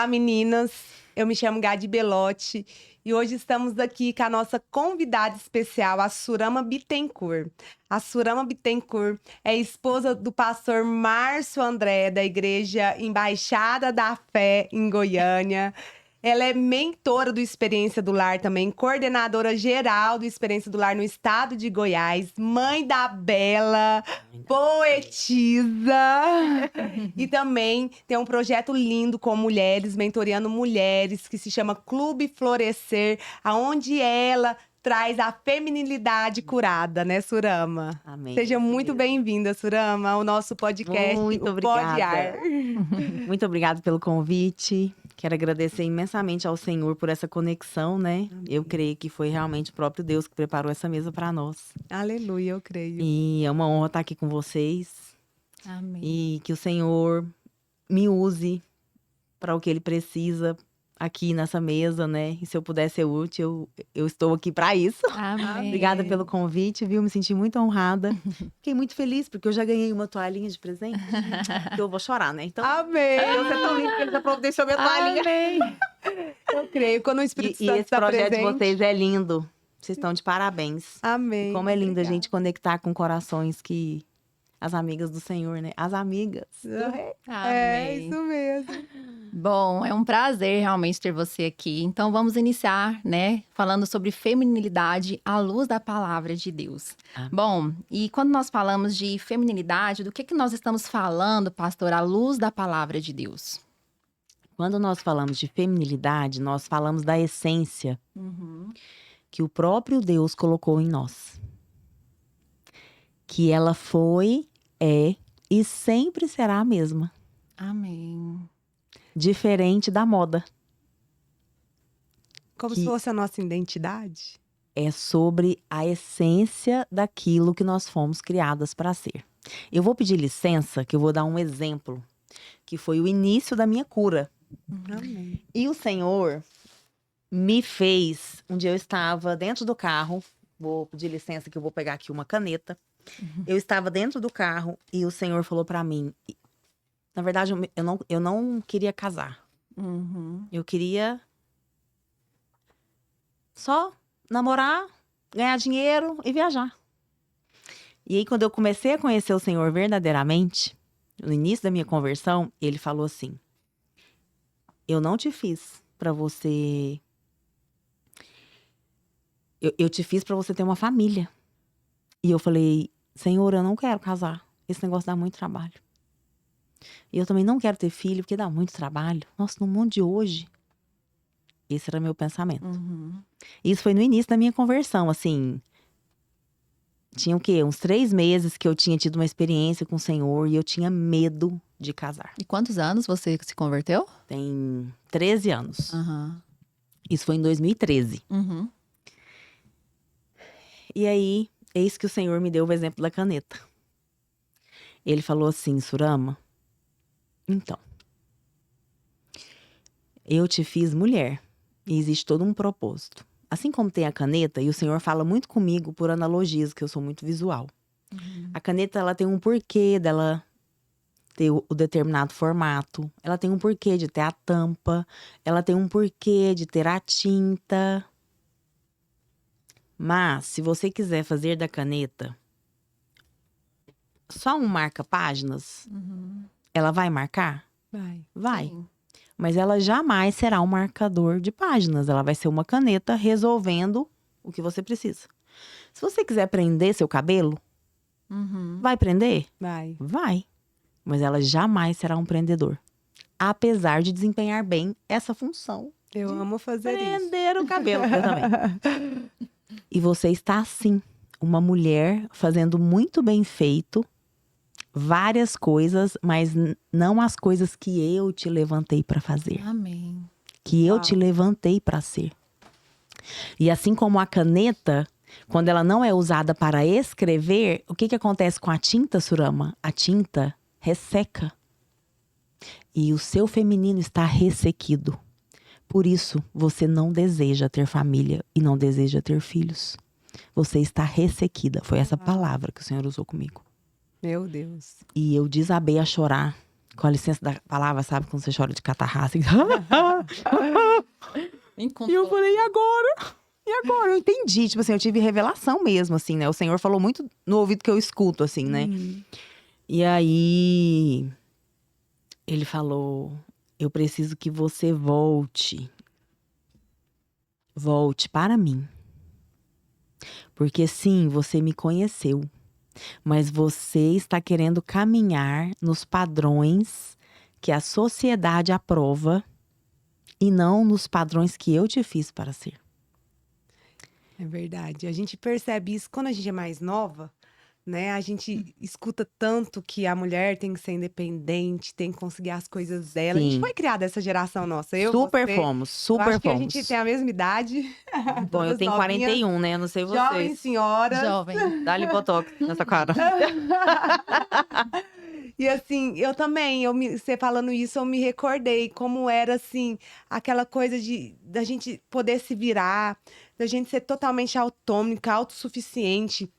Olá, meninas. Eu me chamo Gadi Belotti e hoje estamos aqui com a nossa convidada especial, a Surama Bittencourt. A Surama Bittencourt é esposa do pastor Márcio André, da Igreja Embaixada da Fé, em Goiânia. Ela é mentora do Experiência do Lar também, coordenadora geral do Experiência do Lar no estado de Goiás, mãe da Bela, poetisa. E também tem um projeto lindo com mulheres, mentoreando mulheres, que se chama Clube Florescer, aonde ela traz a feminilidade curada, né, Surama? Amém. Seja muito bem-vinda, Surama, ao nosso podcast, Muito o Pod Ar. Muito obrigada pelo convite. Quero agradecer imensamente ao Senhor por essa conexão, né? Amém. Eu creio que foi realmente o próprio Deus que preparou essa mesa para nós. Aleluia, eu creio. E é uma honra estar aqui com vocês. Amém. E que o Senhor me use para o que Ele precisa aqui nessa mesa, né? E se eu puder ser útil, eu estou aqui para isso. Amém. Obrigada pelo convite, viu? Me senti muito honrada. Fiquei muito feliz, porque eu já ganhei uma toalhinha de presente. Que eu vou chorar, né? Então, Amém. Deus é tão lindo que Ele já providenciou minha toalhinha. Amém. Eu creio. Quando o Espírito E Santo esse está projeto presente. de vocês é lindo. Vocês estão de parabéns. Amém. E como é lindo a Obrigada. gente conectar com corações que... As amigas do Senhor, né? As amigas do Rei. É Amém. isso mesmo. Bom, é um prazer realmente ter você aqui. Então vamos iniciar, né, falando sobre feminilidade à luz da palavra de Deus. Amém. Bom, e quando nós falamos de feminilidade, do que nós estamos falando, pastor, à luz da palavra de Deus? Quando nós falamos de feminilidade, nós falamos da essência que o próprio Deus colocou em nós. Que ela foi, é e sempre será a mesma. Amém. Diferente da moda. Como Que- se fosse a nossa identidade. É sobre a essência daquilo que nós fomos criadas para ser. Eu vou pedir licença, que eu vou dar um exemplo, que foi o início da minha cura. Amém. E o Senhor me fez... Um dia eu estava dentro do carro, vou pedir licença que eu vou pegar aqui uma caneta. Eu estava dentro do carro e o Senhor falou para mim... Na verdade, eu não queria casar. Uhum. Eu queria só namorar, ganhar dinheiro e viajar. E aí, quando eu comecei a conhecer o Senhor verdadeiramente, no início da minha conversão, ele falou assim: eu não te fiz pra você... Eu te fiz pra você ter uma família. E eu falei: Senhor, eu não quero casar. Esse negócio dá muito trabalho. E eu também não quero ter filho, porque dá muito trabalho. Nossa, no mundo de hoje... Esse era meu pensamento. Uhum. Isso foi no início da minha conversão, assim. Tinha o quê? Uns 3 meses que eu tinha tido uma experiência com o Senhor e eu tinha medo de casar. E quantos anos você se converteu? Tem 13 anos. Uhum. Isso foi em 2013. Uhum. E aí, eis que o Senhor me deu o exemplo da caneta. Ele falou assim: Surama, então, eu te fiz mulher e existe todo um propósito. Assim como tem a caneta, e o Senhor fala muito comigo por analogias, que eu sou muito visual. A caneta, ela tem um porquê dela ter o determinado formato. Ela tem um porquê de ter a tampa. Ela tem um porquê de ter a tinta. Mas, se você quiser fazer da caneta só um marca-páginas, ela vai marcar? Vai. Vai. Sim. Mas ela jamais será um marcador de páginas. Ela vai ser uma caneta resolvendo o que você precisa. Se você quiser prender seu cabelo, Uhum. vai prender? Vai. Vai. Mas ela jamais será um prendedor. Apesar de desempenhar bem essa função. Eu amo fazer isso. Prender o cabelo. Eu também. E você está assim. Uma mulher fazendo muito bem feito várias coisas, mas não as coisas que eu te levantei para fazer. Amém. Que eu Uau. te levantei para ser. E assim como a caneta, quando ela não é usada para escrever, o que acontece com a tinta, Surama? A tinta resseca. E o seu feminino está ressequido. Por isso, você não deseja ter família e não deseja ter filhos. Você está ressequida. Foi essa palavra que o Senhor usou comigo. Meu Deus. E eu desabei a chorar. Com a licença da palavra, sabe? Quando você chora de catarrar, assim. E eu falei, e agora? E agora? Eu entendi. Tipo assim, eu tive revelação mesmo, assim, né? O Senhor falou muito no ouvido que eu escuto, assim, né? E aí, ele falou, eu preciso que você volte. Volte para mim. Porque sim, você me conheceu. Mas você está querendo caminhar nos padrões que a sociedade aprova e não nos padrões que eu te fiz para ser. É verdade. A gente percebe isso quando a gente é mais nova, né? A gente escuta tanto que a mulher tem que ser independente, tem que conseguir as coisas dela. A gente Sim. foi criada essa geração nossa. Eu, Super você, fomos, eu super acho que a fomos. gente tem a mesma idade. Bom, eu todas tenho novinhas, 41, né? Eu não sei Jovens vocês. senhoras. Jovem. Dá-lhe botox nessa cara. E assim, eu também, você falando isso, eu me recordei como era assim, aquela coisa da gente poder se virar, da gente ser totalmente autônica, autossuficiente,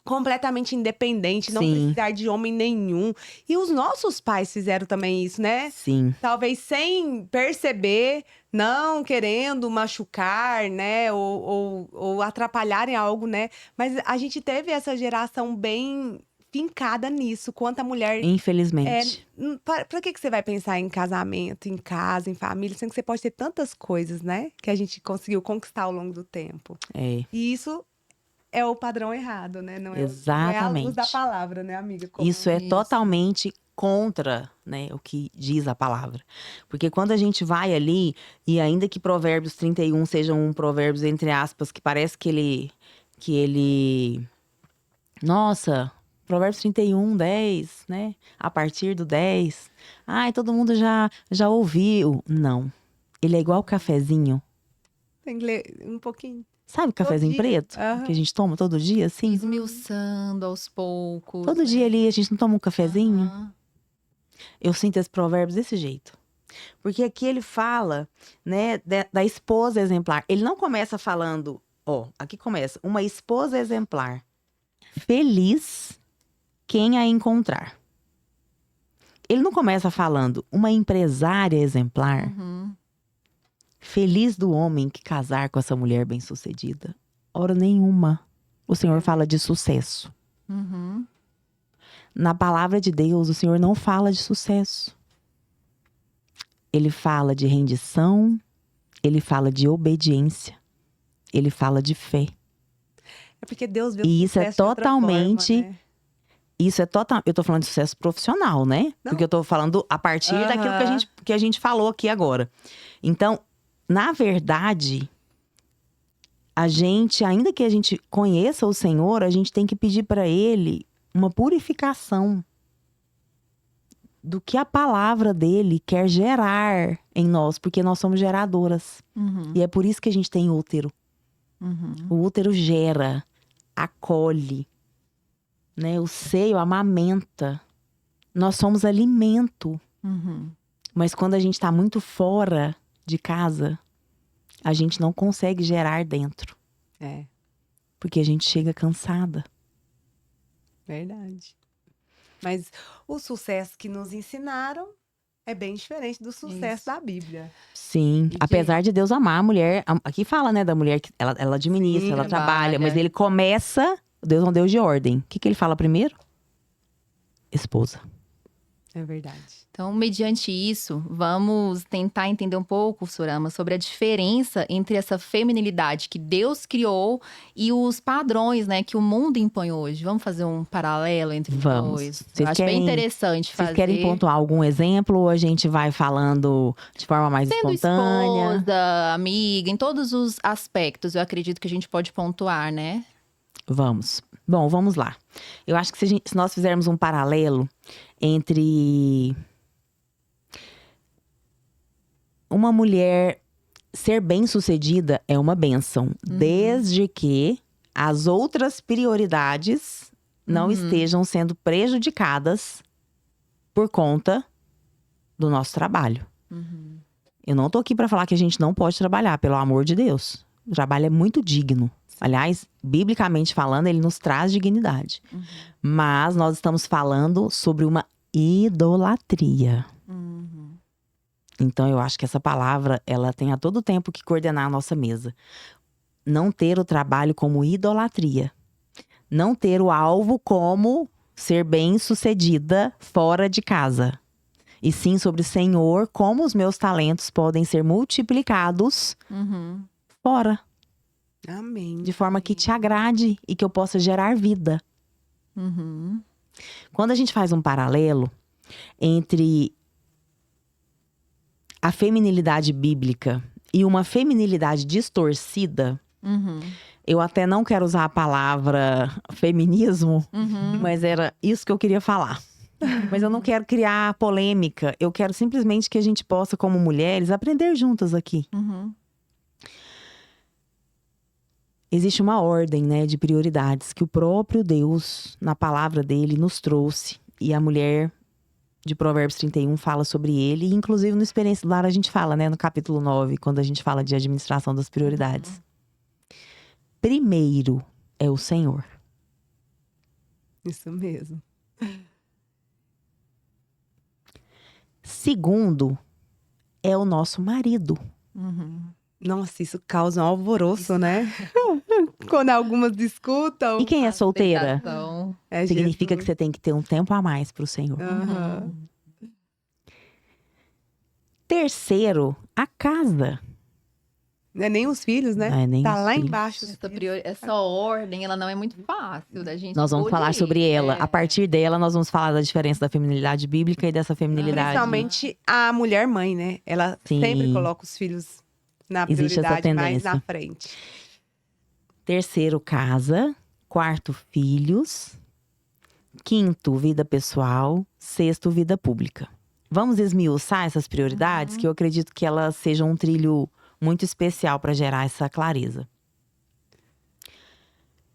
completamente independente, não Sim. precisar de homem nenhum. E os nossos pais fizeram também isso, né? Sim. Talvez sem perceber, não querendo machucar, né? Ou atrapalharem algo, né? Mas a gente teve essa geração bem fincada nisso. Quanto a mulher. Infelizmente. Pra que você vai pensar em casamento, em casa, em família, sendo que você pode ter tantas coisas, né? Que a gente conseguiu conquistar ao longo do tempo. É. E isso é o padrão errado, né? Não é a luz Exatamente. da palavra, né, amiga? Como Isso é totalmente contra, né, o que diz a palavra. Porque quando a gente vai ali, e ainda que Provérbios 31 seja um provérbios, entre aspas, que parece que ele... Nossa, Provérbios 31, 10, né? A partir do 10. Ai, todo mundo já ouviu. Não. Ele é igual o cafezinho. Tem que ler um pouquinho. Sabe o cafezinho dia. preto? Aham. Que a gente toma todo dia, assim? Esmiuçando aos poucos. Todo né? dia ali a gente não toma um cafezinho? Aham. Eu sinto esse provérbio desse jeito. Porque aqui ele fala, né, da esposa exemplar. Ele não começa falando, ó, aqui começa, uma esposa exemplar. Feliz quem a encontrar. Ele não começa falando uma empresária exemplar. Uhum. Feliz do homem que casar com essa mulher bem-sucedida. Hora nenhuma. O Senhor fala de sucesso. Uhum. Na palavra de Deus, o Senhor não fala de sucesso. Ele fala de rendição, ele fala de obediência, ele fala de fé. É porque Deus vê o E isso é sucesso de outra forma, totalmente... né? Isso é total. Eu tô falando de sucesso profissional, né? Não. Porque eu tô falando a partir daquilo Aham. que a gente falou aqui agora. Então, na verdade, a gente, ainda que a gente conheça o Senhor, a gente tem que pedir para Ele uma purificação do que a palavra dele quer gerar em nós, porque nós somos geradoras. Uhum. E é por isso que a gente tem útero. Uhum. O útero gera, acolhe, né? O seio amamenta. Nós somos alimento. Uhum. Mas quando a gente está muito fora de casa, a gente não consegue gerar dentro. É, Porque a gente chega cansada. verdade. Mas o sucesso que nos ensinaram é bem diferente do sucesso Isso. da Bíblia. Sim, E apesar de Deus amar a mulher. Aqui fala, né, da mulher que ela administra, Sim, ela trabalha. trabalha. Mas ele começa... Deus é um Deus de ordem. O que ele fala primeiro? Esposa. É verdade. Então, mediante isso, vamos tentar entender um pouco, Surama, sobre a diferença entre essa feminilidade que Deus criou e os padrões, né, que o mundo impõe hoje. Vamos fazer um paralelo entre os Vamos. dois? Vocês Eu acho bem querem- interessante fazer. Vocês querem pontuar algum exemplo ou a gente vai falando de forma mais Sendo espontânea? esposa, amiga, em todos os aspectos, eu acredito que a gente pode pontuar, né? Vamos. Bom, vamos lá. Eu acho que se nós fizermos um paralelo entre uma mulher ser bem-sucedida é uma bênção, desde que as outras prioridades não estejam sendo prejudicadas por conta do nosso trabalho. Eu não tô aqui para falar que a gente não pode trabalhar, pelo amor de Deus. O trabalho é muito digno. Aliás, biblicamente falando, ele nos traz dignidade. Mas nós estamos falando sobre uma idolatria. Uhum. Então, eu acho que essa palavra, ela tem a todo tempo que coordenar a nossa mesa. Não ter o trabalho como idolatria. Não ter o alvo como ser bem-sucedida fora de casa. E sim sobre o Senhor, como os meus talentos podem ser multiplicados Uhum. fora. Amém. De forma que te agrade e que eu possa gerar vida. Uhum. Quando a gente faz um paralelo entre a feminilidade bíblica e uma feminilidade distorcida, Uhum. eu até não quero usar a palavra feminismo, Uhum. mas era isso que eu queria falar. Mas eu não quero criar polêmica, eu quero simplesmente que a gente possa, como mulheres, aprender juntas aqui. Uhum. Existe uma ordem, né, de prioridades que o próprio Deus, na palavra dele, nos trouxe. E a mulher de Provérbios 31 fala sobre ele. E, inclusive, no Experiência do Lar, a gente fala, né, no capítulo 9, quando a gente fala de administração das prioridades. Primeiro é o Senhor. Isso mesmo. Segundo é o nosso marido. Uhum. Nossa, isso causa um alvoroço, né? Quando algumas discutam. E quem é solteira? Aceitação. É Significa que Jesus. você tem que ter um tempo a mais pro Senhor. Aham. Terceiro, a casa. Não é nem os filhos, né? Não é nem Tá os lá filhos. embaixo. os filhos. Essa ordem, ela não é muito fácil da gente Nós vamos falar sobre polir. ela. É. A partir dela, nós vamos falar da diferença da feminilidade bíblica e dessa feminilidade. Principalmente a mulher mãe, né? Ela Sim. sempre coloca os filhos na Existe essa prioridade, mais tendência. na frente. Terceiro, casa. Quarto, filhos. Quinto, vida pessoal. Sexto, vida pública. Vamos esmiuçar essas prioridades, que eu acredito que elas sejam um trilho muito especial para gerar essa clareza.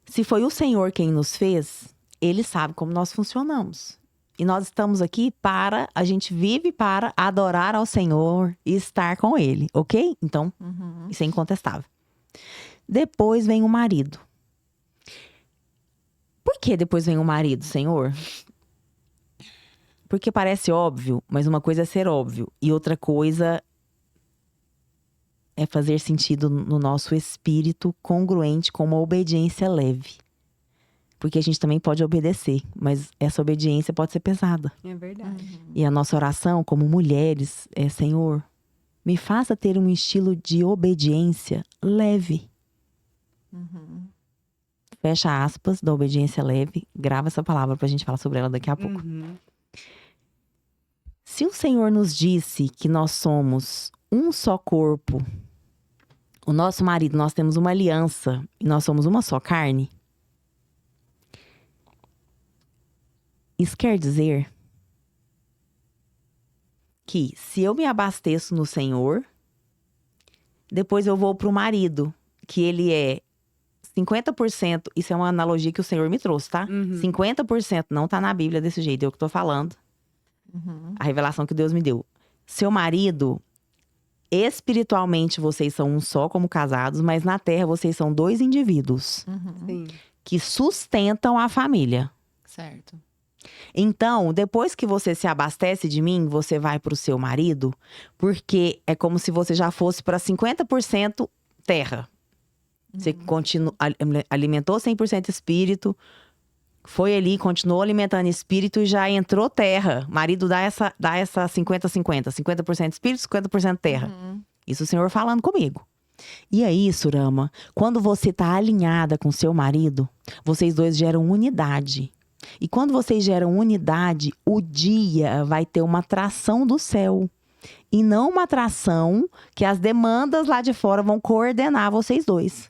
Se foi o Senhor quem nos fez, Ele sabe como nós funcionamos. E nós estamos aqui a gente vive para adorar ao Senhor e estar com Ele, ok? Então, isso é incontestável. Depois vem o marido. Por que depois vem o marido, Senhor? Porque parece óbvio, mas uma coisa é ser óbvio e outra coisa é fazer sentido no nosso espírito, congruente com uma obediência leve. Porque a gente também pode obedecer, mas essa obediência pode ser pesada. É verdade. E a nossa oração como mulheres é: Senhor, me faça ter um estilo de obediência leve. Fecha aspas da obediência leve. Grava essa palavra pra gente falar sobre ela daqui a pouco. Uhum. Se o Senhor nos disse que nós somos um só corpo, o nosso marido, nós temos uma aliança e nós somos uma só carne, isso quer dizer que se eu me abasteço no Senhor, depois eu vou pro marido, que ele é 50%, isso é uma analogia que o Senhor me trouxe, tá? 50% não tá na Bíblia desse jeito, eu que tô falando. A revelação que Deus me deu. Seu marido, espiritualmente vocês são um só como casados, mas na terra vocês são dois indivíduos Sim. que sustentam a família. Certo. Então, depois que você se abastece de mim, você vai pro seu marido, porque é como se você já fosse para 50% terra. Você alimentou 100% espírito, foi ali, continuou alimentando espírito e já entrou terra. Marido dá essa 50-50. 50% espírito, 50% terra. Isso o Senhor falando comigo. E aí, Surama, quando você tá alinhada com seu marido, vocês dois geram unidade. E quando vocês geram unidade, o dia vai ter uma atração do céu. E não uma atração que as demandas lá de fora vão coordenar vocês dois.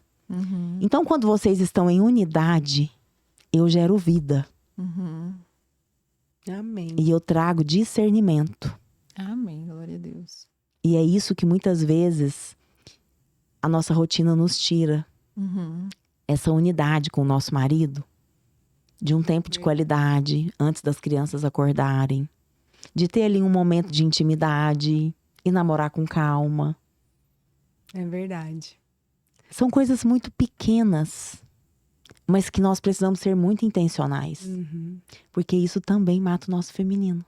Então, quando vocês estão em unidade, eu gero vida. Amém. E eu trago discernimento. Amém, glória a Deus. E é isso que muitas vezes a nossa rotina nos tira. Essa unidade com o nosso marido. De um tempo de qualidade, antes das crianças acordarem. De ter ali um momento de intimidade e namorar com calma. É verdade. São coisas muito pequenas, mas que nós precisamos ser muito intencionais. Porque isso também mata o nosso feminino.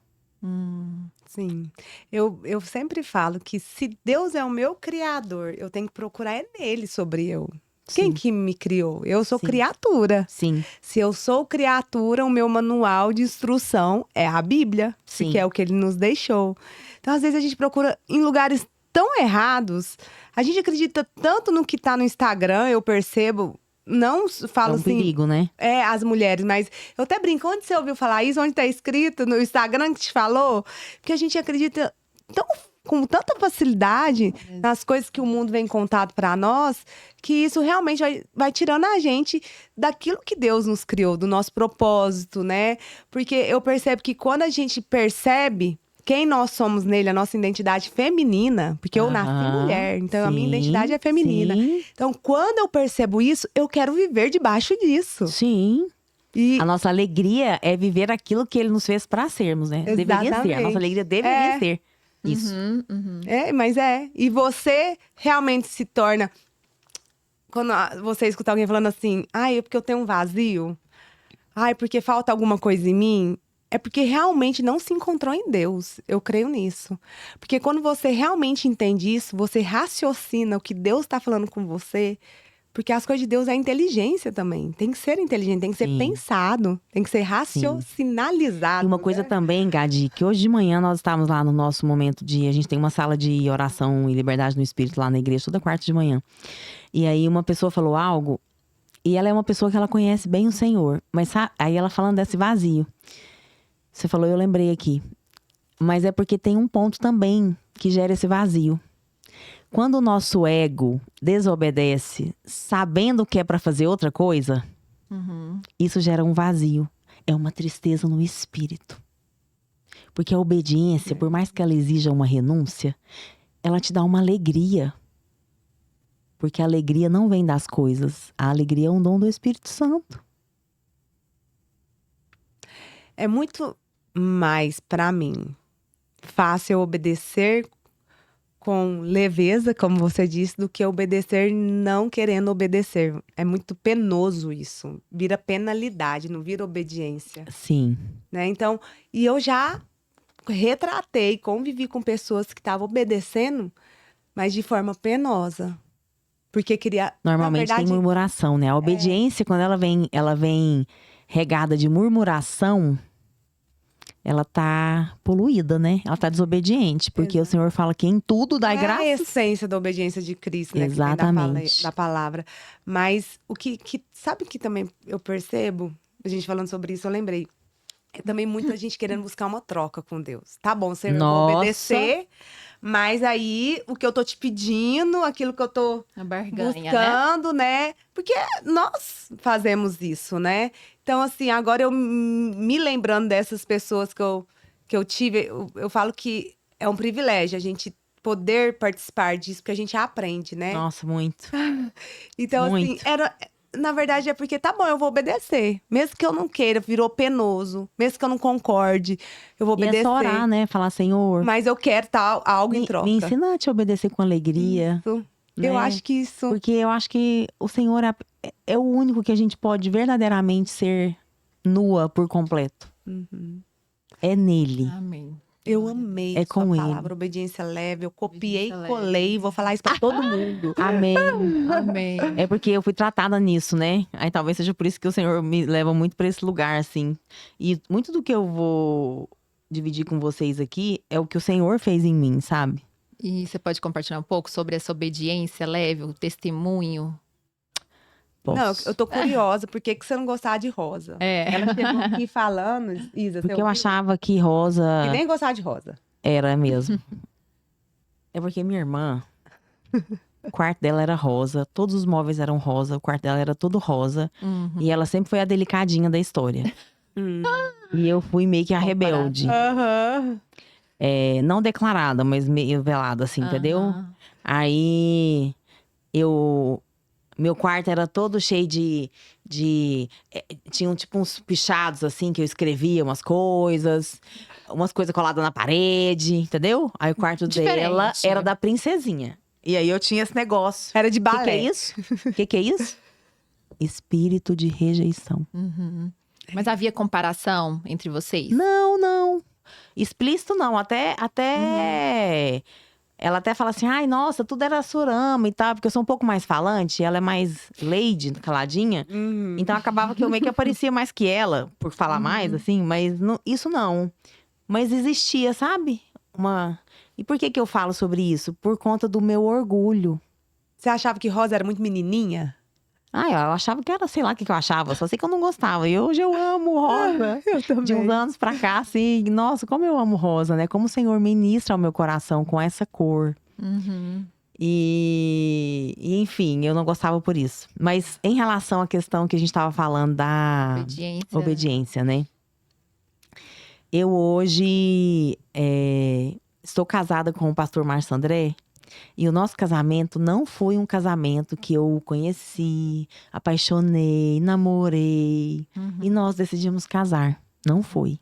Sim. Eu sempre falo que se Deus é o meu criador, eu tenho que procurar é nele sobre eu. Quem Sim. que me criou? Eu sou Sim. criatura. Sim, Se eu sou criatura, o meu manual de instrução é a Bíblia, Sim. que é o que ele nos deixou. Então, às vezes, a gente procura em lugares tão errados. A gente acredita tanto no que tá no Instagram, eu percebo. Não é falo um assim, perigo, né? as mulheres, mas eu até brinco, onde você ouviu falar isso? Onde tá escrito? No Instagram que te falou? Porque a gente acredita com tanta facilidade nas coisas que o mundo vem contado para nós, que isso realmente vai tirando a gente daquilo que Deus nos criou, do nosso propósito, né? Porque eu percebo que quando a gente percebe quem nós somos nele, a nossa identidade feminina, porque eu nasci Aham, mulher, então a minha sim, identidade é feminina. Sim, Então, quando eu percebo isso, eu quero viver debaixo disso. sim. E A nossa alegria é viver aquilo que ele nos fez para sermos, né? Deveria ser. A Exatamente. nossa alegria deveria É. ser isso. mas é. E você realmente se torna. Quando você escuta alguém falando assim, ai, é porque eu tenho um vazio. Ai, porque falta alguma coisa em mim. É porque realmente não se encontrou em Deus. Eu creio nisso. Porque quando você realmente entende isso, você raciocina o que Deus está falando com você. Porque as coisas de Deus é inteligência também. Tem que ser inteligente, tem que ser Sim. pensado, tem que ser raciocinalizado. E uma coisa né? também, Gadi, que hoje de manhã nós estávamos lá no nosso momento de. A gente tem uma sala de oração e liberdade no espírito lá na igreja, toda quarta de manhã. E aí uma pessoa falou algo, e ela é uma pessoa que ela conhece bem o Senhor. Mas aí ela falando desse vazio. Você falou, eu lembrei aqui. Mas é porque tem um ponto também que gera esse vazio. Quando o nosso ego desobedece, sabendo que é para fazer outra coisa, isso gera um vazio. É uma tristeza no espírito. Porque a obediência, por mais que ela exija uma renúncia, ela te dá uma alegria. Porque a alegria não vem das coisas. A alegria é um dom do Espírito Santo. É muito mais, pra mim, fácil obedecer com leveza, como você disse, do que obedecer não querendo obedecer. É muito penoso isso. Vira penalidade, não vira obediência, Sim. né? Então, e eu já retratei, convivi com pessoas que estavam obedecendo, mas de forma penosa. Porque queria, Normalmente na verdade, tem murmuração, né? A obediência, quando ela vem regada de murmuração, ela tá poluída, né? Ela tá desobediente. Porque o Senhor fala que em tudo dá não é a graças. essência da obediência de Cristo, né? Exatamente. Da palavra. Mas o que sabe o que também eu percebo? A gente falando sobre isso, eu lembrei. É também muita gente querendo buscar uma troca com Deus. Tá bom, Senhor, eu vou Nossa. obedecer, mas aí o que eu tô te pedindo, aquilo que eu tô A barganha, né? buscando, né? Porque nós fazemos isso, né? Então, assim, agora eu me lembrando dessas pessoas que eu tive, eu falo que é um privilégio a gente poder participar disso, porque a gente aprende, né? Nossa, muito. Então, muito. assim, na verdade é porque, tá bom, eu vou obedecer. Mesmo que eu não queira, virou penoso. Mesmo que eu não concorde, eu vou E obedecer. é só orar, né? Falar, Senhor, Mas eu quero algo em me troca. ensina a te obedecer com alegria. Isso. né? Eu acho que isso. Porque eu acho que o Senhor é o único que a gente pode verdadeiramente ser nua por completo. É nele. Amém. Eu amei É sua com palavra, obediência leve. Eu copiei, Obediência colei, leve. vou falar isso pra todo mundo. Amém. Amém. É porque eu fui tratada nisso, né? Aí talvez seja por isso que o Senhor me leva muito pra esse lugar, assim. E muito do que eu vou dividir com vocês aqui é o que o Senhor fez em mim, sabe? E você pode compartilhar um pouco sobre essa obediência leve, o testemunho? Posso. Não, eu tô curiosa. Por que você não gostava de rosa? É. Ela chegou aqui falando, Isa, Porque você eu ouviu? achava que rosa E nem gostava de rosa. era mesmo. É porque minha irmã, o quarto dela era rosa, todos os móveis eram rosa, o quarto dela era todo rosa. E ela sempre foi a delicadinha da história. E eu fui meio que a rebelde. Aham. É, não declarada, mas meio velada, assim, entendeu? Aham. Aí meu quarto era todo cheio tinham tipo uns pichados assim que eu escrevia umas coisas coladas na parede, entendeu? Aí o quarto dela Diferente. era da princesinha. E aí eu tinha esse negócio. Era de O que é balé. isso? O que é isso? Espírito de rejeição. Mas havia comparação entre vocês? Não, não. explícito não, até ela até fala assim, ai, nossa, tudo era Surama e tal, porque eu sou um pouco mais falante, ela é mais lady, caladinha. Então acabava que eu meio que aparecia mais que ela, por falar mais, assim, mas isso não. Mas existia, sabe? E por que eu falo sobre isso? Por conta do meu orgulho. Você achava que Rosa era muito menininha? Ah, eu achava que era, sei lá o que eu achava, só sei que eu não gostava. E hoje eu amo Rosa. Eu também. De uns anos pra cá, assim, nossa, como eu amo Rosa, né? Como o Senhor ministra ao meu coração com essa cor. Uhum. E enfim, eu não gostava por isso. Mas em relação à questão que a gente tava falando da obediência, né? Eu hoje estou casada com o pastor Márcio André. E o nosso casamento não foi um casamento que eu conheci, apaixonei, namorei. E nós decidimos casar. Não foi.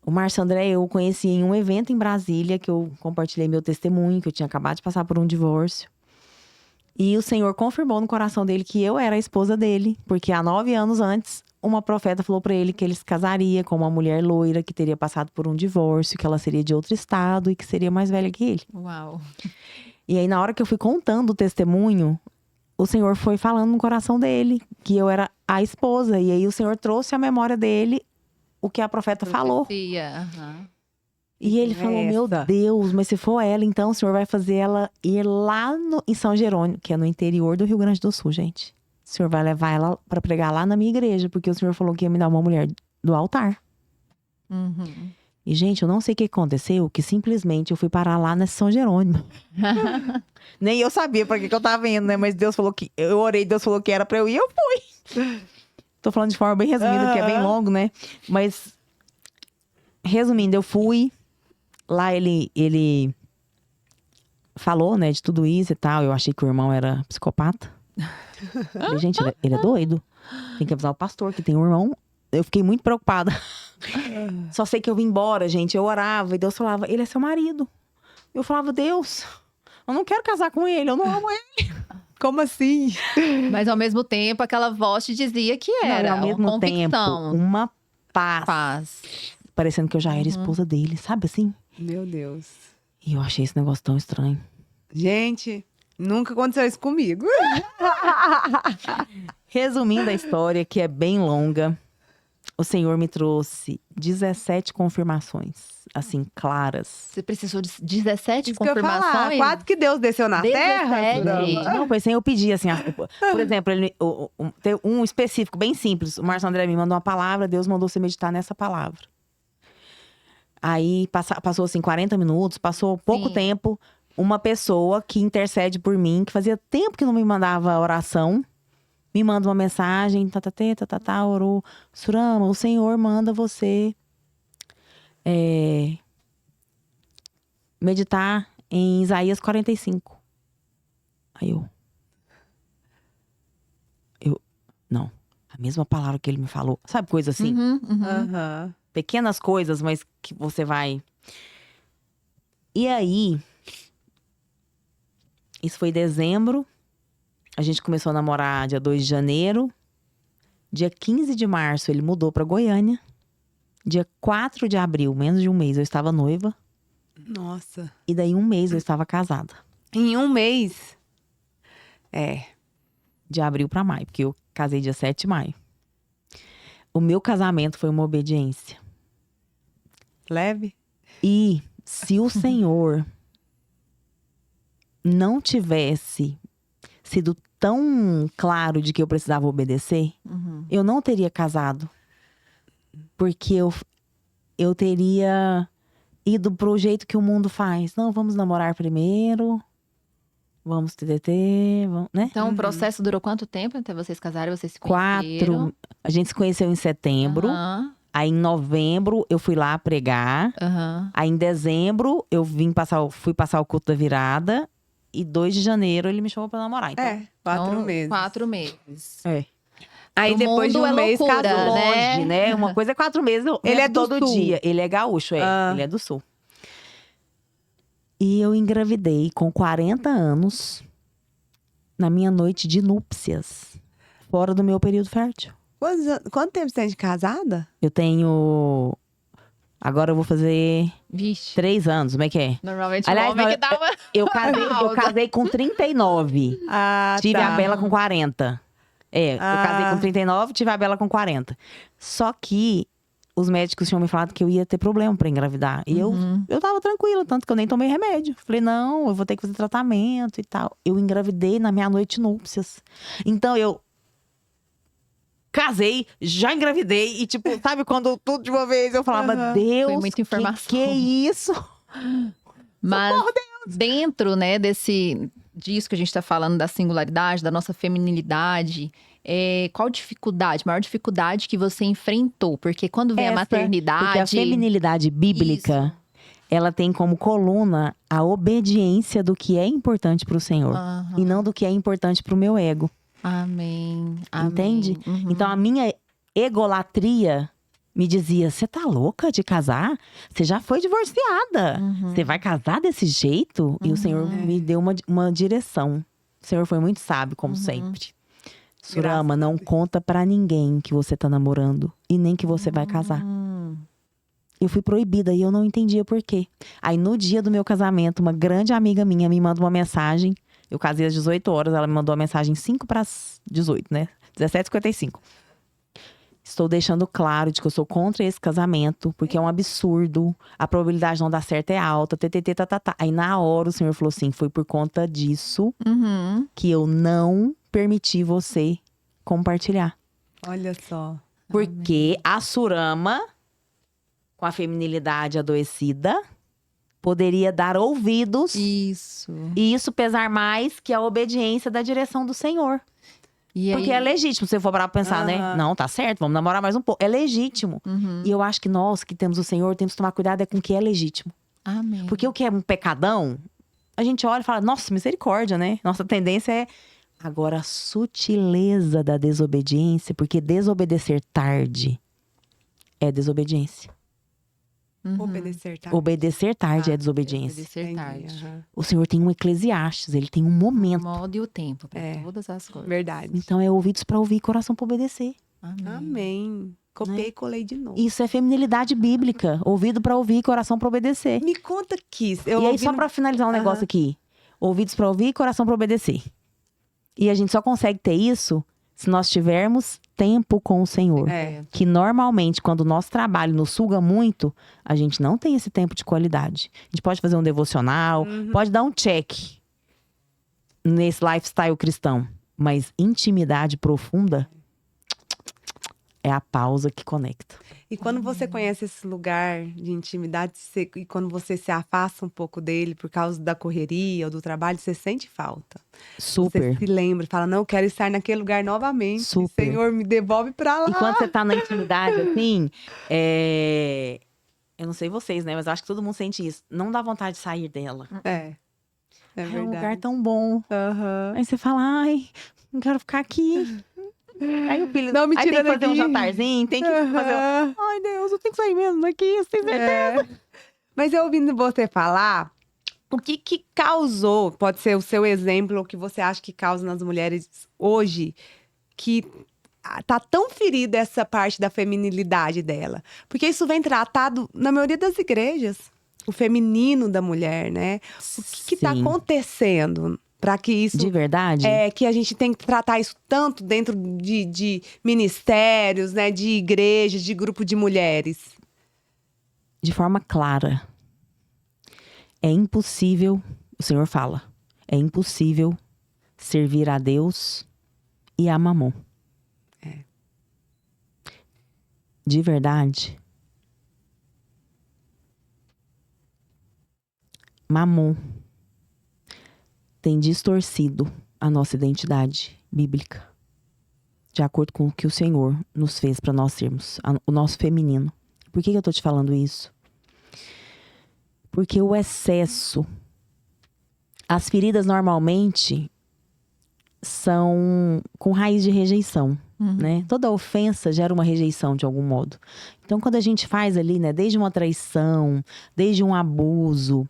O Márcio André eu conheci em um evento em Brasília, que eu compartilhei meu testemunho, que eu tinha acabado de passar por um divórcio. E o Senhor confirmou no coração dele que eu era a esposa dele. Porque há 9 anos antes, uma profeta falou pra ele que ele se casaria com uma mulher loira que teria passado por um divórcio, que ela seria de outro estado e que seria mais velha que ele. Uau. E aí, na hora que eu fui contando o testemunho, o Senhor foi falando no coração dele que eu era a esposa. E aí, o Senhor trouxe à memória dele o que a profeta falou. Uhum. E ele falou, meu Deus, mas se for ela, então o Senhor vai fazer ela ir lá em São Jerônimo, que é no interior do Rio Grande do Sul, gente. O Senhor vai levar ela pra pregar lá na minha igreja, porque o Senhor falou que ia me dar uma mulher do altar. Uhum. E, gente, eu não sei o que aconteceu, que simplesmente eu fui parar lá nesse São Jerônimo. Nem eu sabia pra que eu tava indo, né? Mas Deus falou que... Eu orei, Deus falou que era pra eu ir, eu fui. Tô falando de forma bem resumida, que é bem longo, né? Mas, resumindo, eu fui. Lá ele falou, né, de tudo isso e tal. Eu achei que o irmão era psicopata. Falei, gente, ele é doido. Tem que avisar o pastor que tem um irmão. Eu fiquei muito preocupada. Só sei que eu vim embora, gente. Eu orava e Deus falava, ele é seu marido. Eu falava, Deus, eu não quero casar com ele, eu não amo ele. Como assim? Mas ao mesmo tempo, aquela voz te dizia que era. Não, ao mesmo uma tempo, convicção. uma paz. Paz. Parecendo que eu já era esposa dele, sabe assim? Meu Deus. E eu achei esse negócio tão estranho. Gente, nunca aconteceu isso comigo. Resumindo a história, que é bem longa, o Senhor me trouxe 17 confirmações, assim, claras. Você precisou de 17 Isso que eu ia falar. confirmações? Quase que Deus desceu na 17. terra. Não, foi sem eu pedir, assim. Por exemplo, tem um específico, bem simples. O Márcio André me mandou uma palavra, Deus mandou você meditar nessa palavra. Aí passou assim 40 minutos, passou pouco tempo. Uma pessoa que intercede por mim, que fazia tempo que não me mandava oração, me manda uma mensagem, orou. Surama, o Senhor manda você meditar em Isaías 45. Aí não, a mesma palavra que ele me falou. Sabe, coisa assim? Aham. Pequenas coisas, mas que você vai... E aí, isso foi em dezembro. A gente começou a namorar dia 2 de janeiro. Dia 15 de março, ele mudou pra Goiânia. Dia 4 de abril, menos de um mês, eu estava noiva. Nossa. E daí, um mês, eu estava casada. Em um mês? De abril pra maio, porque eu casei dia 7 de maio. O meu casamento foi uma obediência. Leve? E se o Senhor não tivesse sido tão claro de que eu precisava obedecer, eu não teria casado. Porque eu teria ido pro jeito que o mundo faz. Não, vamos namorar primeiro. Vamos TTT, né? Então, o processo durou quanto tempo até vocês casarem? Vocês se conheceram? 4. A gente se conheceu em setembro. Aham, Aí, em novembro, eu fui lá pregar. aham. Aí, em dezembro, eu fui passar o culto da virada. E 2 de janeiro, ele me chamou pra namorar. Então, 4 Então, meses. 4 meses. Aí O depois de mundo um é mês loucura, casou. né? longe, né? Uma coisa é 4 meses. Ele é do todo sul. dia. Ele é gaúcho, Ele é do sul. E eu engravidei com 40 anos. Na minha noite de núpcias. Fora do meu período fértil. Quanto tempo você tem de casada? Eu tenho Agora eu vou fazer Vixe. 3 anos, como é que é? Normalmente Aliás, o homem não, que dá uma... Eu casei com 39. Ah, Tive tá. a Bela com 40. Eu casei Ah. com 39, tive a Bela com 40. Só que os médicos tinham me falado que eu ia ter problema pra engravidar. E eu tava tranquila, tanto que eu nem tomei remédio. Falei, não, eu vou ter que fazer tratamento e tal. Eu engravidei na minha noite de núpcias. Então eu casei, já engravidei. E tipo, sabe quando tudo de uma vez eu falava, Deus, Foi muita informação. que é isso? Mas dentro, né, disso que a gente tá falando, da singularidade, da nossa feminilidade, qual dificuldade, maior dificuldade que você enfrentou? Porque quando vem a maternidade... Porque a feminilidade bíblica, ela tem como coluna a obediência do que é importante pro Senhor. E não do que é importante pro meu ego. Amém. Entende? Então a minha egolatria me dizia, você tá louca de casar? Você já foi divorciada. Você vai casar desse jeito? E o Senhor me deu uma direção. O Senhor foi muito sábio, como sempre. Surama, não conta pra ninguém que você tá namorando. E nem que você vai casar. Eu fui proibida e eu não entendia por quê. Aí no dia do meu casamento, uma grande amiga minha me manda uma mensagem. Eu casei às 18 horas, ela me mandou uma mensagem 5 para as 18, né? 17h55. Estou deixando claro de que eu sou contra esse casamento, porque é um absurdo. A probabilidade de não dar certo é alta. Tá. Aí na hora o Senhor falou assim, foi por conta disso que eu não permiti você compartilhar. Olha só. Porque a Surama, com a feminilidade adoecida, poderia dar ouvidos. Isso. E isso pesar mais que a obediência da direção do Senhor. E Porque aí... é legítimo, se você for parar pra pensar, né? Não, tá certo, vamos namorar mais um pouco. É legítimo. E eu acho que nós que temos o Senhor, temos que tomar cuidado com o que é legítimo. Amém. Porque o que é um pecadão, a gente olha e fala, nossa, misericórdia, né? Nossa tendência é... Agora, a sutileza da desobediência, porque desobedecer tarde é desobediência. Obedecer tarde. Obedecer tarde é desobediência. Obedecer tarde. O Senhor tem um Eclesiastes, ele tem um momento. O modo e o tempo para todas as coisas. Verdade. Então é ouvidos para ouvir e coração para obedecer. Amém. Copiei e colei de novo. Isso é feminilidade bíblica. Ouvido para ouvir e coração para obedecer. Me conta que... E aí, só para finalizar um negócio aqui. Ouvidos para ouvir e coração para obedecer. E a gente só consegue ter isso se nós tivermos tempo com o Senhor. Que normalmente, quando o nosso trabalho nos suga muito, a gente não tem esse tempo de qualidade. A gente pode fazer um devocional, pode dar um check nesse lifestyle cristão. Mas intimidade profunda é a pausa que conecta. E quando você conhece esse lugar de intimidade, e quando você se afasta um pouco dele por causa da correria ou do trabalho, você sente falta. Super. Você se lembra, fala, não, eu quero estar naquele lugar novamente. Super. Senhor, me devolve pra lá. E quando você tá na intimidade, assim, eu não sei vocês, né? Mas eu acho que todo mundo sente isso. Não dá vontade de sair dela. É verdade. É um lugar tão bom. Aí você fala, ai, não quero ficar aqui. Aí o filho, não, me aí tem tira que fazer um daqui. jantarzinho, tem que fazer ai, Deus, eu tenho que sair mesmo daqui, você tem certeza? Mas eu ouvindo você falar, o que causou, pode ser o seu exemplo, o que você acha que causa nas mulheres hoje, que tá tão ferida essa parte da feminilidade dela? Porque isso vem tratado na maioria das igrejas. O feminino da mulher, né? O que tá acontecendo para que isso... De verdade? Que a gente tem que tratar isso tanto dentro de ministérios, né? De igrejas, de grupo de mulheres. De forma clara. É impossível, o Senhor fala, é impossível servir a Deus e a Mamon. De verdade. Mamon tem distorcido a nossa identidade bíblica, de acordo com o que o Senhor nos fez para nós sermos, o nosso feminino. Por que eu tô te falando isso? Porque o excesso, as feridas normalmente são com raiz de rejeição, né? Toda ofensa gera uma rejeição de algum modo. Então, quando a gente faz ali, né, desde uma traição, desde um abuso,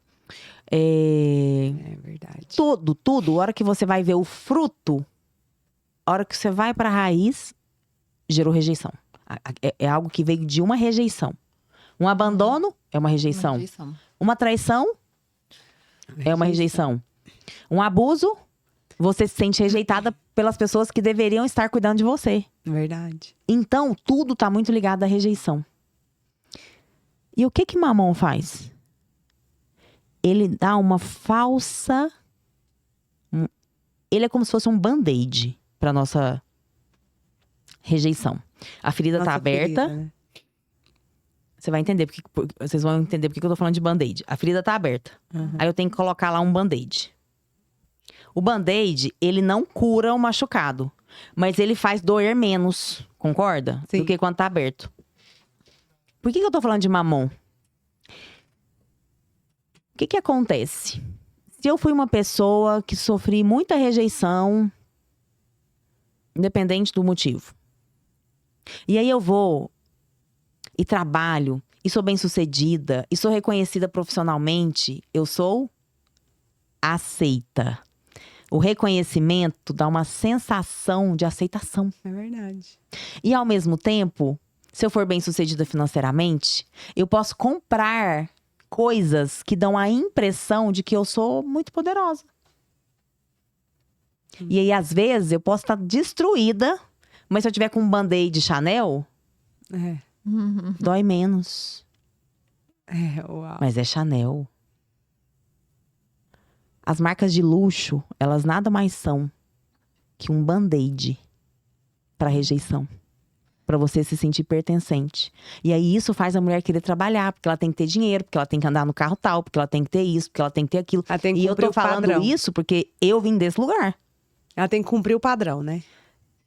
É verdade. tudo. A hora que você vai ver o fruto, a hora que você vai para a raiz, gerou rejeição. É algo que veio de uma rejeição. Um abandono é uma Uma rejeição. rejeição. Uma traição é uma rejeição. Um abuso, você se sente rejeitada pelas pessoas que deveriam estar cuidando de você. Verdade. Então, tudo tá muito ligado à rejeição. E o que que Mamon faz? Ele dá uma falsa... Ele é como se fosse um band-aid pra nossa rejeição. A ferida tá Nossa aberta. ferida, né? Você vai entender, vocês vão entender porque que eu tô falando de band-aid. A ferida tá aberta. Aí eu tenho que colocar lá um band-aid. O band-aid, ele não cura o machucado. Mas ele faz doer menos, concorda? Sim. Do que quando tá aberto. Por que eu tô falando de Mamon? O que acontece? Se eu fui uma pessoa que sofri muita rejeição, independente do motivo. E aí eu vou e trabalho, e sou bem-sucedida, e sou reconhecida profissionalmente, eu sou aceita. O reconhecimento dá uma sensação de aceitação. É verdade. E ao mesmo tempo, se eu for bem-sucedida financeiramente, eu posso comprar coisas que dão a impressão de que eu sou muito poderosa. E aí, às vezes, eu posso estar destruída, mas se eu tiver com um band-aid Chanel, É. dói menos. É, uau. Mas é Chanel. As marcas de luxo, elas nada mais são que um band-aid para rejeição. Para você se sentir pertencente. E aí isso faz a mulher querer trabalhar, porque ela tem que ter dinheiro, porque ela tem que andar no carro tal, porque ela tem que ter isso, porque ela tem que ter aquilo. Ela tem que E eu cumprir tô o falando padrão. isso porque eu vim desse lugar. Ela tem que cumprir o padrão, né?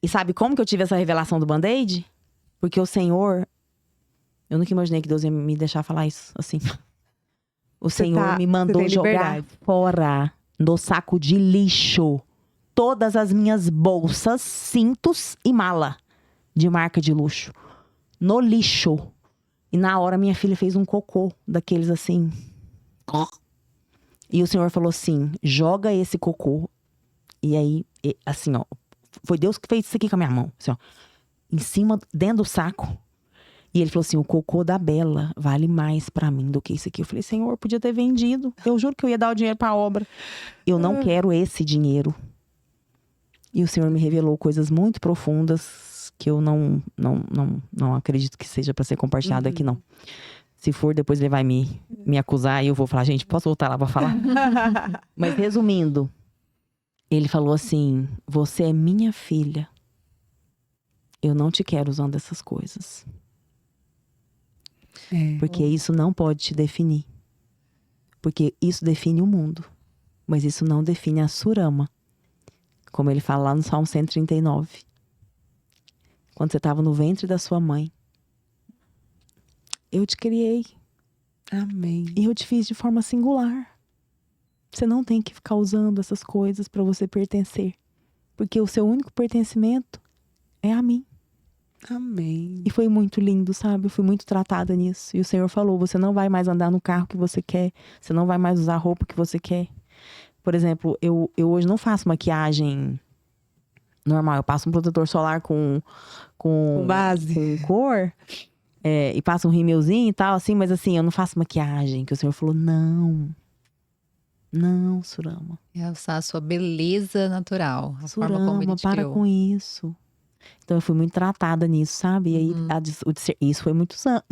E sabe como que eu tive essa revelação do band-aid? Porque o Senhor... Eu nunca imaginei que Deus ia me deixar falar isso, assim. O Senhor me mandou tem jogar liberdade. fora, no saco de lixo, todas as minhas bolsas, cintos e mala de marca de luxo. No lixo. E na hora minha filha fez um cocô daqueles assim. E o Senhor falou assim, joga esse cocô. E aí, assim, ó. Foi Deus que fez isso aqui com a minha mão. Assim, ó. Em cima, dentro do saco. E ele falou assim, o cocô da Bela vale mais pra mim do que isso aqui. Eu falei, Senhor, podia ter vendido. Eu juro que eu ia dar o dinheiro pra obra. Eu não quero esse dinheiro. E o Senhor me revelou coisas muito profundas que eu não acredito que seja pra ser compartilhado aqui, não. Se for, depois ele vai me acusar e eu vou falar, gente, posso voltar lá pra falar? Mas resumindo, ele falou assim, você é minha filha. Eu não te quero usando essas coisas. É. Porque isso não pode te definir. Porque isso define o mundo. Mas isso não define a Surama. Como ele fala lá no Salmo 139. Quando você estava no ventre da sua mãe. Eu te criei. Amém. E eu te fiz de forma singular. Você não tem que ficar usando essas coisas para você pertencer. Porque o seu único pertencimento é a mim. Amém. E foi muito lindo, sabe? Eu fui muito tratada nisso. E o Senhor falou, você não vai mais andar no carro que você quer. Você não vai mais usar a roupa que você quer. Por exemplo, eu hoje não faço maquiagem normal. Eu passo um protetor solar com base. com cor. E passo um rímelzinho e tal, assim. Mas assim, eu não faço maquiagem. Que o Senhor falou, não. Não, Surama. É usar a sua beleza natural. A forma como ele Surama, te para criou. com isso. Então eu fui muito tratada nisso, sabe? E aí, isso foi muitos anos,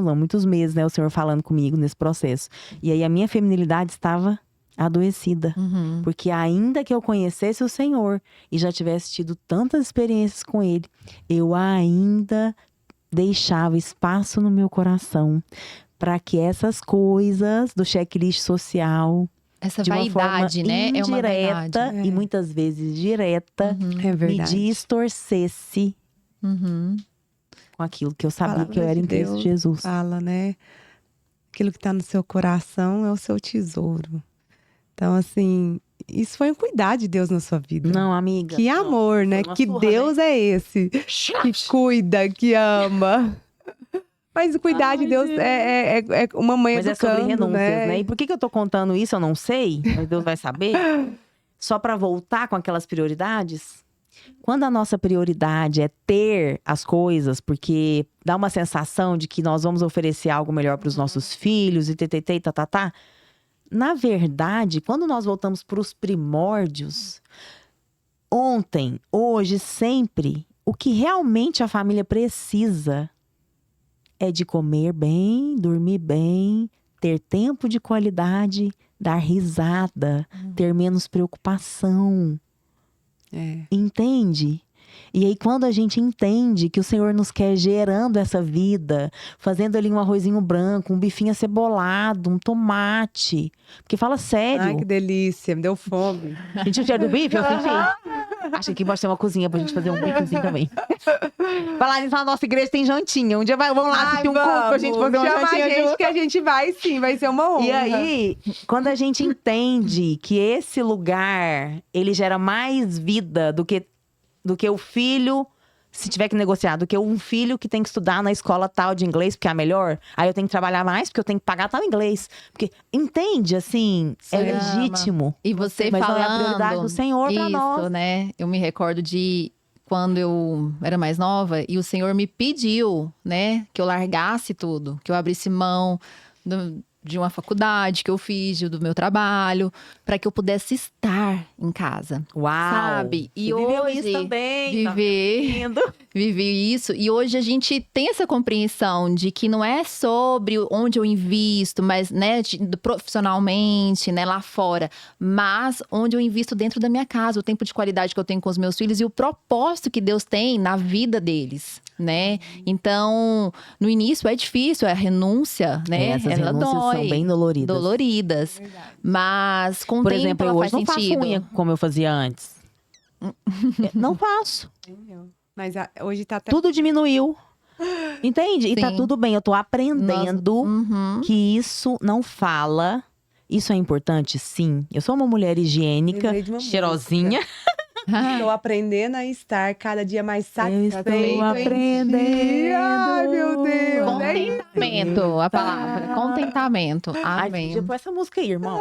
não, muitos meses, né? O Senhor falando comigo nesse processo. E aí a minha feminilidade estava adoecida. Porque ainda que eu conhecesse o Senhor e já tivesse tido tantas experiências com Ele, eu ainda deixava espaço no meu coração para que essas coisas do checklist social, Essa de uma vaidade, forma né? É uma indireta vaidade. e muitas vezes direta, É me verdade. distorcesse com aquilo que eu sabia que eu era em Cristo Jesus. Fala, né? Aquilo que tá no seu coração é o seu tesouro. Então, assim, isso foi um cuidar de Deus na sua vida. Não, amiga. Que não. amor, né? Foi uma Que surra, Deus é esse que cuida, que ama. Mas o cuidar de Deus é uma mãe Mas é educando, sobre renúncias, né? E né? por que eu tô contando isso, eu não sei. Mas Deus vai saber. Só pra voltar com aquelas prioridades. Quando a nossa prioridade é ter as coisas, porque dá uma sensação de que nós vamos oferecer algo melhor para os nossos filhos e ttt, tá. Na verdade, quando nós voltamos para os primórdios, ontem, hoje, sempre, o que realmente a família precisa é de comer bem, dormir bem, ter tempo de qualidade, dar risada, ter menos preocupação. Entende? E aí, quando a gente entende que o Senhor nos quer gerando essa vida, fazendo ali um arrozinho branco, um bifinho acebolado, um tomate. Porque fala sério. Ai, que delícia, me deu fome. Sentiu o cheiro do bife? Eu senti. Acho que pode ter uma cozinha pra gente fazer um bifezinho também. Falar nisso, na nossa igreja tem jantinha. Um dia vamos lá assistir um culto pra gente fazer uma Chama jantinha a gente junto. que a gente vai sim, vai ser uma honra. E aí, quando a gente entende que esse lugar, ele gera mais vida do que o filho, se tiver que negociar, do que um filho que tem que estudar na escola tal de inglês, porque é a melhor. Aí eu tenho que trabalhar mais, porque eu tenho que pagar tal inglês. Porque, entende, assim, é legítimo. E você Mas falando... não é a prioridade do Senhor pra nós. Isso, né? Eu me recordo de quando eu era mais nova e o Senhor me pediu, né? Que eu largasse tudo. Que eu abrisse mão de uma faculdade que eu fiz, do meu trabalho, para que eu pudesse estar em casa. Uau! Sabe? E Você viveu hoje, isso também. viver isso. E hoje a gente tem essa compreensão de que não é sobre onde eu invisto, mas, né, profissionalmente, né, lá fora. Mas onde eu invisto dentro da minha casa, o tempo de qualidade que eu tenho com os meus filhos e o propósito que Deus tem na vida deles, né? Então, no início é difícil, é a renúncia, né? Essas Ela renúncias dói. são bem doloridas. Doloridas. Mas com o Por tempo exemplo, ela eu hoje faz não sentido. faço unha como eu fazia antes. Não faço. Mas hoje tá até... Tudo diminuiu. Entende? E tá Sim. tudo bem. Eu tô aprendendo Uhum. que isso não fala. Isso é importante, sim. Eu sou uma mulher higiênica, Lembrei de uma cheirosinha. Estou aprendendo a estar cada dia mais Eu satisfeito. estou em aprendendo. ti. Ai, meu Deus. É isso. Contentamento, a palavra. Contentamento. Ai, Amém. podia pôr essa música aí, irmão.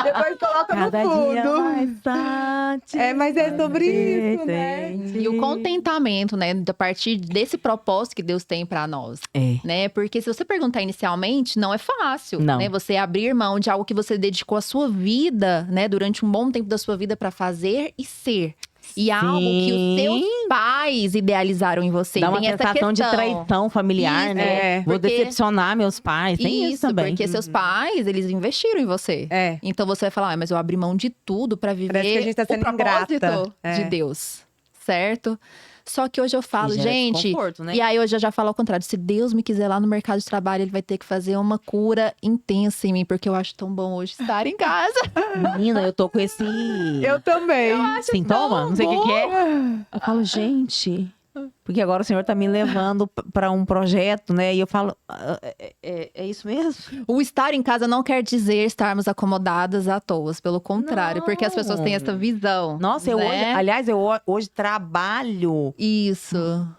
Depois coloca no Cada dia fundo. mais satisfeito. É, mas é sobre isso, né? E o contentamento, né? A partir desse propósito que Deus tem pra nós. É. Né? Porque se você perguntar inicialmente, não é fácil, Não. né? Você abrir mão de algo que você dedicou a sua vida, né? Durante um bom tempo da sua vida pra fazer e ser. E algo que os seus pais idealizaram em você. Dá uma tem essa sensação de questão. traição familiar, Isso, né? Vou porque- decepcionar meus pais. Tem isso também. porque seus pais, eles investiram em você. É. Então você vai falar, mas eu abri mão de tudo pra viver Parece que a gente tá o sendo propósito ingrata. É. de Deus, certo? Só que hoje eu falo, E gera gente, desconforto, né? e aí hoje eu já falo ao contrário, se Deus me quiser lá no mercado de trabalho, ele vai ter que fazer uma cura intensa em mim, porque eu acho tão bom hoje estar em casa. Menina, eu tô com esse Eu também. sintoma, não sei o que é. Eu falo, gente, porque agora o senhor tá me levando pra um projeto, né? E eu falo, é isso mesmo? O estar em casa não quer dizer estarmos acomodadas à toa, pelo contrário, porque as pessoas têm essa visão. Nossa, eu hoje, né? aliás, eu hoje trabalho Isso.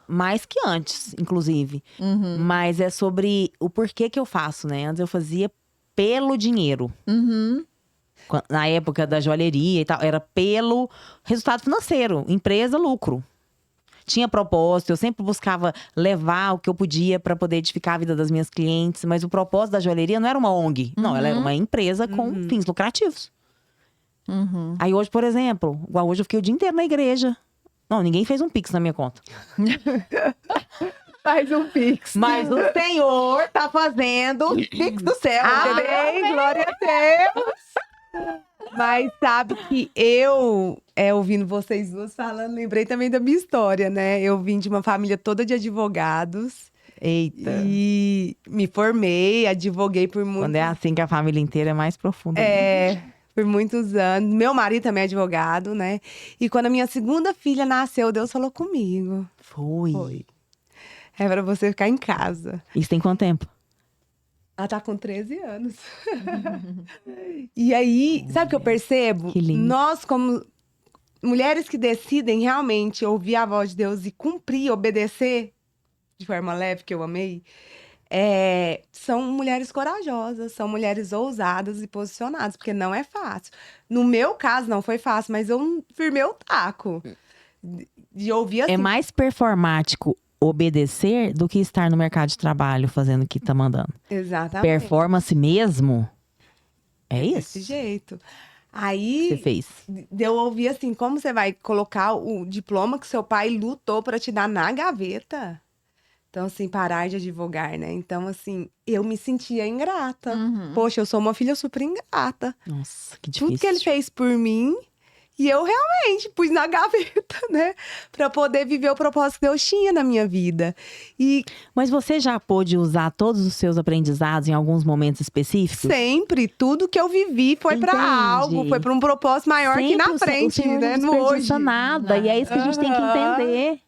mais que antes, inclusive. Uhum. Mas é sobre o porquê que eu faço, né? Antes eu fazia pelo dinheiro. Uhum. Na época da joalheria e tal, era pelo resultado financeiro, empresa, lucro. Tinha propósito, eu sempre buscava levar o que eu podia para poder edificar a vida das minhas clientes, mas o propósito da joalheria não era uma ONG, não, ela era uma empresa com fins lucrativos. Uhum. Aí hoje, por exemplo, igual hoje eu fiquei o dia inteiro na igreja. Não, ninguém fez um pix na minha conta. Faz um pix. Mas o Senhor tá fazendo o pix do céu, entendeu? Amém, glória a Deus. Mas sabe que eu, ouvindo vocês duas falando, lembrei também da minha história, né? Eu vim de uma família toda de advogados. Eita. E me formei, advoguei por muitos Quando é assim que a família inteira é mais profunda. por muitos anos. Meu marido também é advogado, né? E quando a minha segunda filha nasceu, Deus falou comigo. Foi. É pra você ficar em casa. Isso tem quanto tempo? Ela tá com 13 anos. E aí, sabe o que eu percebo? Que lindo. Nós, como mulheres que decidem realmente ouvir a voz de Deus e cumprir, obedecer de forma leve, que eu amei, são mulheres corajosas, são mulheres ousadas e posicionadas, porque não é fácil. No meu caso, não foi fácil, mas eu firmei o taco. De ouvir assim. É mais performático obedecer do que estar no mercado de trabalho fazendo o que tá mandando. Exatamente. Performance mesmo é Desse isso jeito. que Aí, você fez. eu ouvi assim, como você vai colocar o diploma que seu pai lutou para te dar na gaveta? Então, assim, parar de advogar, né? Então, assim, eu me sentia ingrata. Poxa, eu sou uma filha super ingrata. Nossa, que Tudo difícil. que ele fez por mim, e eu realmente pus na gaveta, né? Pra poder viver o propósito que Deus tinha na minha vida. E Mas você já pôde usar todos os seus aprendizados em alguns momentos específicos? sempre, tudo que eu vivi foi pra Entende? algo, foi pra um propósito maior que na Sempre frente, o Senhor né? não No hoje. desperdiça nada. E é isso que a gente tem que Aham. entender.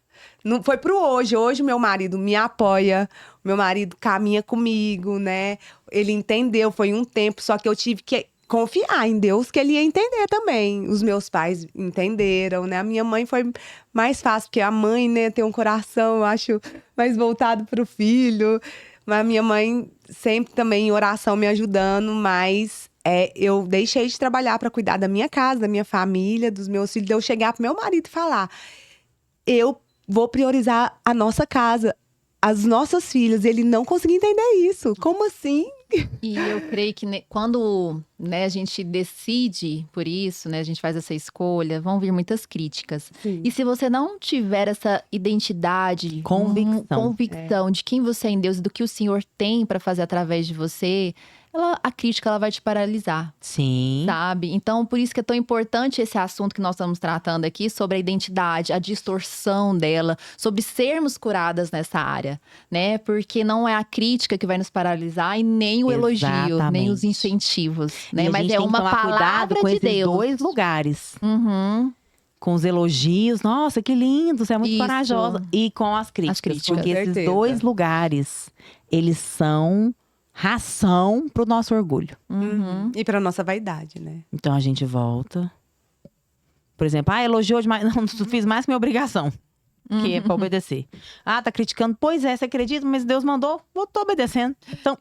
Não foi pro hoje. Hoje meu marido me apoia, meu marido caminha comigo, né? Ele entendeu, foi um tempo, só que eu tive que confiar em Deus que ele ia entender também. Os meus pais entenderam, né? A minha mãe foi mais fácil, porque a mãe, né, tem um coração, eu acho, mais voltado pro filho. Mas a minha mãe sempre também em oração me ajudando, mas eu deixei de trabalhar para cuidar da minha casa, da minha família, dos meus filhos, de eu chegar pro meu marido e falar: eu vou priorizar a nossa casa, as nossas filhas. Ele não conseguia entender isso. Como assim? E eu creio que quando, né, a gente decide por isso, né, a gente faz essa escolha, vão vir muitas críticas. Sim. E se você não tiver essa identidade, Convicção. convicção de quem você é em Deus e do que o Senhor tem para fazer através de você, a crítica ela vai te paralisar. Sim. Sabe? Então, por isso que é tão importante esse assunto que nós estamos tratando aqui, sobre a identidade, a distorção dela, sobre sermos curadas nessa área, né? Porque não é a crítica que vai nos paralisar e nem o elogio, nem os Exatamente. incentivos, E né? a Mas gente é tem que uma tomar cuidado palavra com de esses Deus. dois lugares. Uhum. Com os elogios, nossa, que lindo, você é muito Isso. corajosa. E com as críticas. críticas. Porque Com esses certeza. dois lugares, eles são ração pro nosso orgulho. Uhum. E pra nossa vaidade, né? Então a gente volta. Por exemplo, elogiou demais. Não, fiz mais que minha obrigação. Que é pra obedecer. Tá criticando. Pois é, você acredita? Mas Deus mandou, eu tô obedecendo. Então,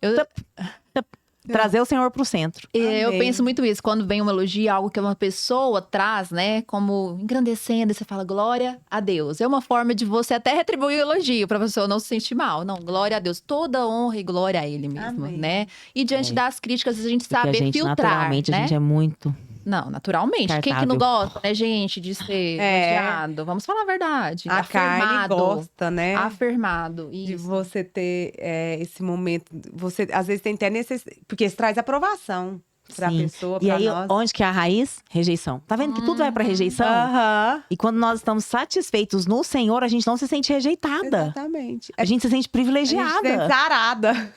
trazer o Senhor pro centro. Eu Amém. penso muito isso, quando vem um elogio, algo que uma pessoa traz, né, como engrandecendo, e você fala glória a Deus. É uma forma de você até retribuir o elogio, pra pessoa não se sentir mal. Não, glória a Deus, toda honra e glória a Ele mesmo, Amém. né? E diante das críticas, a gente Porque saber a gente, filtrar, naturalmente, né? a gente é muito. Não, naturalmente. Quem que Cartável. não gosta, né, gente, de ser elogiado? Vamos falar a verdade. A carne Afirmado. gosta, né? Afirmado. De Isso. você ter esse momento. Você, às vezes, tem até necessidade. Porque isso traz aprovação pra Sim. pessoa, E pra aí, nós. onde que é a raiz? Rejeição. Tá vendo que tudo vai pra rejeição? Aham. E quando nós estamos satisfeitos no Senhor, a gente não se sente rejeitada. Exatamente. A gente se sente A gente privilegiada. tem sarada.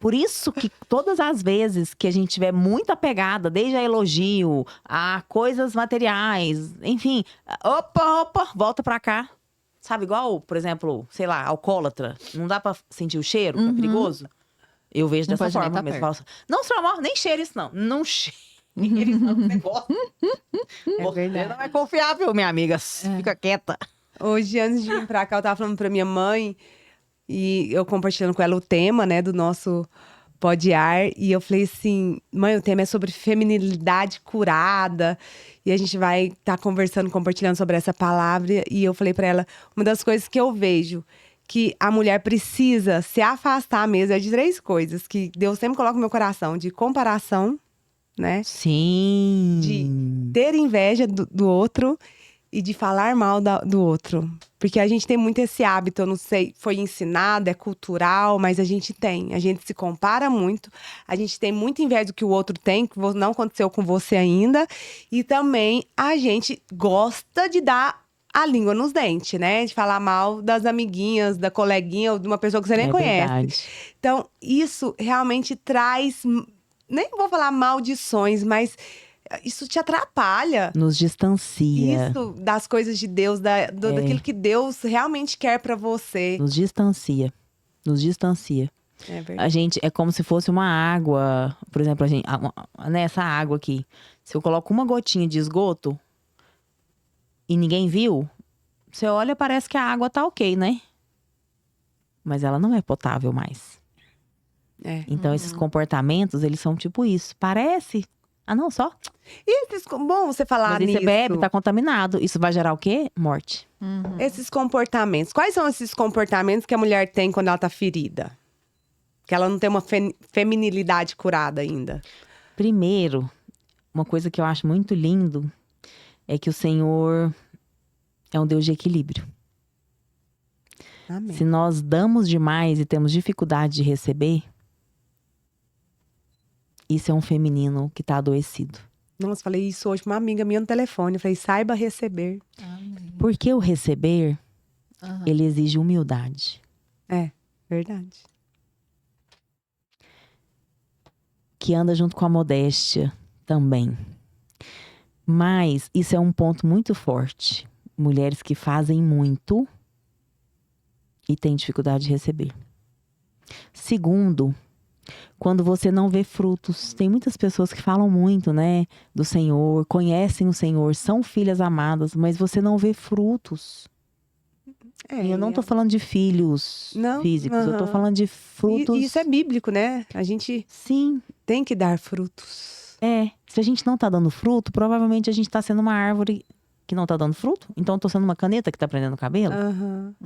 Por isso que todas as vezes que a gente tiver muito apegada, desde a elogio, a coisas materiais, enfim, opa, volta pra cá. Sabe, igual, por exemplo, sei lá, alcoólatra. Não dá pra sentir o cheiro, que é perigoso? Eu vejo Não dessa pode nem forma tá mesmo. perto. Falo assim, não, seu amor, nem cheira isso não. Não cheira isso não, você gosta. Você verdade. não é confiável, minha amiga. Fica quieta. Hoje, antes de vir pra cá, eu tava falando pra minha mãe, e eu compartilhando com ela o tema, né, do nosso Podiar, e eu falei assim: mãe, o tema é sobre feminilidade curada, e a gente vai estar conversando, compartilhando sobre essa palavra, e eu falei pra ela, uma das coisas que eu vejo que a mulher precisa se afastar mesmo é de 3 coisas, que Deus sempre coloca no meu coração: de comparação, né, Sim. de ter inveja do outro e de falar mal do outro. Porque a gente tem muito esse hábito, eu não sei, foi ensinado, é cultural, mas a gente tem. A gente se compara muito, a gente tem muita inveja do que o outro tem, que não aconteceu com você ainda. E também a gente gosta de dar a língua nos dentes, né? De falar mal das amiguinhas, da coleguinha ou de uma pessoa que você nem conhece. Verdade. Então, isso realmente traz, nem vou falar maldições, mas isso te atrapalha. Nos distancia. Isso das coisas de Deus, daquilo que Deus realmente quer pra você. Nos distancia. Nos distancia. É verdade. A gente, é como se fosse uma água. Por exemplo, nessa água aqui. Se eu coloco uma gotinha de esgoto e ninguém viu, você olha, parece que a água tá ok, né? Mas ela não é potável mais. Então, esses comportamentos, eles são tipo isso. Parece. Ah, não, só. E bom você falar Mas aí nisso. você bebe, tá contaminado. Isso vai gerar o quê? Morte. Esses comportamentos. Quais são esses comportamentos que a mulher tem quando ela tá ferida? Que ela não tem uma feminilidade curada ainda. Primeiro, uma coisa que eu acho muito lindo é que o Senhor é um Deus de equilíbrio. Amém. Se nós damos demais e temos dificuldade de receber, isso é um feminino que tá adoecido. Nossa, falei isso hoje pra uma amiga minha no telefone. Eu falei, saiba receber. Porque o receber, ele exige humildade. É, verdade. Que anda junto com a modéstia também. Mas isso é um ponto muito forte. Mulheres que fazem muito e têm dificuldade de receber. Segundo, quando você não vê frutos. Tem muitas pessoas que falam muito, né, do Senhor, conhecem o Senhor, são filhas amadas, mas você não vê frutos. E eu não tô falando de filhos Não, físicos, eu tô falando de frutos. E isso é bíblico, né? A gente Sim, tem que dar frutos. se a gente não tá dando fruto, provavelmente a gente tá sendo uma árvore que não tá dando fruto. Então eu tô sendo uma caneta que tá prendendo o cabelo.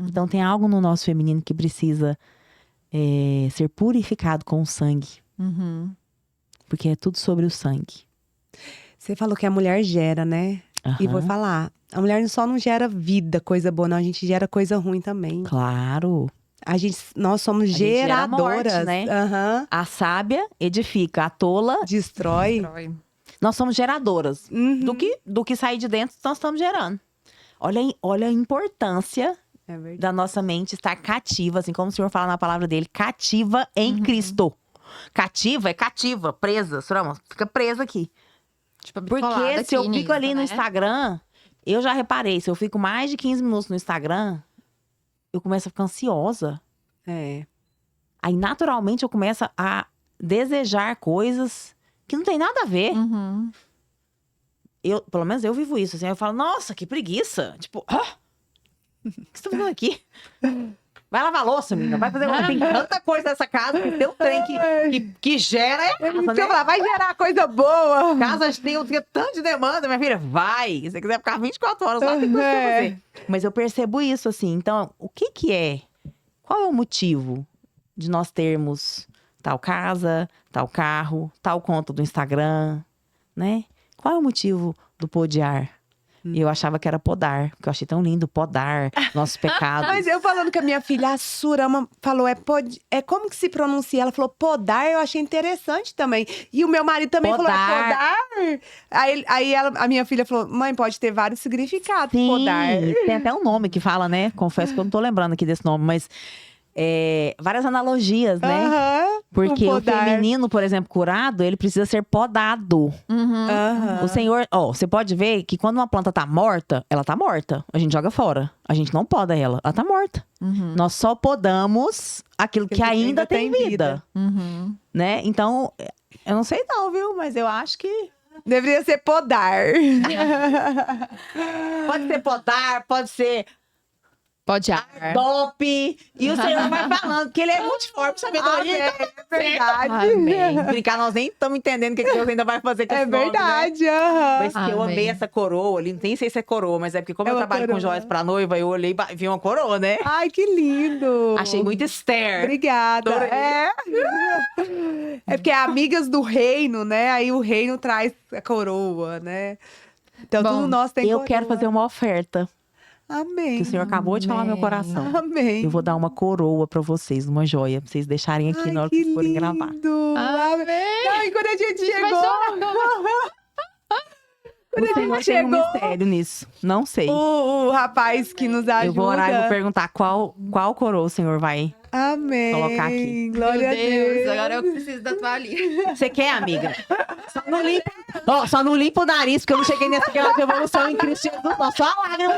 Então tem algo no nosso feminino que precisa ser purificado com o sangue. Porque é tudo sobre o sangue. Você falou que a mulher gera, né? E vou falar, a mulher só não gera vida, coisa boa, não. A gente gera coisa ruim também. Claro. Nós somos gente gera geradoras. morte, né? A sábia edifica, a tola. Destrói. Nós somos geradoras. Do que sair de dentro, nós estamos gerando. Olha a importância É verdade. da nossa mente estar cativa, assim como o Senhor fala na palavra dele, cativa em Cristo. Cativa é cativa, presa. Surama, fica presa aqui. Tipo, Porque se eu fico ali no Instagram, eu já reparei, se eu fico mais de 15 minutos no Instagram, eu começo a ficar ansiosa. É. Aí, naturalmente, eu começo a desejar coisas que não tem nada a ver. Pelo menos eu vivo isso, assim. Eu falo, nossa, que preguiça. Tipo, o que você tá fazendo aqui? Vai lavar a louça, menina. Vai fazer tem tanta coisa nessa casa que tem um trem que gera. Vai gerar coisa boa. Casa tem tanto de demanda, minha filha. Vai. Se você quiser ficar 24 horas lá, tem coisa pra fazer. Mas eu percebo isso, assim. Então, o que é? Qual é o motivo de nós termos tal casa, tal carro, tal conta do Instagram, né? Qual é o motivo do podiar? Eu achava que era podar, porque eu achei tão lindo podar nossos pecados. Mas eu falando com a minha filha, a Surama falou, como que se pronuncia? Ela falou podar, eu achei interessante também. E o meu marido também falou, podar? Aí a minha filha falou, mãe, pode ter vários significados, Sim, podar. tem até um nome que fala, né? Confesso que eu não tô lembrando aqui desse nome, mas várias analogias, né? Porque o feminino, por exemplo, curado, ele precisa ser podado. O Senhor, você pode ver que quando uma planta tá morta, ela tá morta. A gente joga fora. A gente não poda ela tá morta. Nós só podamos aquilo que ainda tem vida. Né? Então, eu não sei não, viu? Mas eu acho que deveria ser podar. pode ser podar, pode ser podiar. Top! E o Senhor vai falando, que ele é multiforme, sabedoria. É verdade. Amém. Brincar, nós nem estamos entendendo o que Deus ainda vai fazer com esse nome, verdade, né? aham. Mas que eu amei essa coroa ali, nem sei se é coroa, mas é porque como eu trabalho com joias pra noiva, eu olhei e vi uma coroa, né? Ai, que lindo! Achei muito Esther. Obrigada. É porque é amigas do reino, né? Aí o reino traz a coroa, né? Então tudo nosso tem coroa. Eu quero fazer uma oferta. Amém. Que o Senhor acabou de falar no meu coração. Amém. Eu vou dar uma coroa pra vocês, uma joia, pra vocês deixarem aqui na hora que vocês forem gravar. Amém. Não, e quando a gente chegou... O Senhor tem um mistério nisso. Não sei. O rapaz que nos ajuda. Eu vou orar e vou perguntar qual coroa o Senhor vai colocar aqui. Glória a Deus. Agora eu preciso da toalhinha. Você quer, amiga? Só não limpa o nariz, porque eu não cheguei nessa grau de evolução em Cristo Jesus. Não, só a lágrima.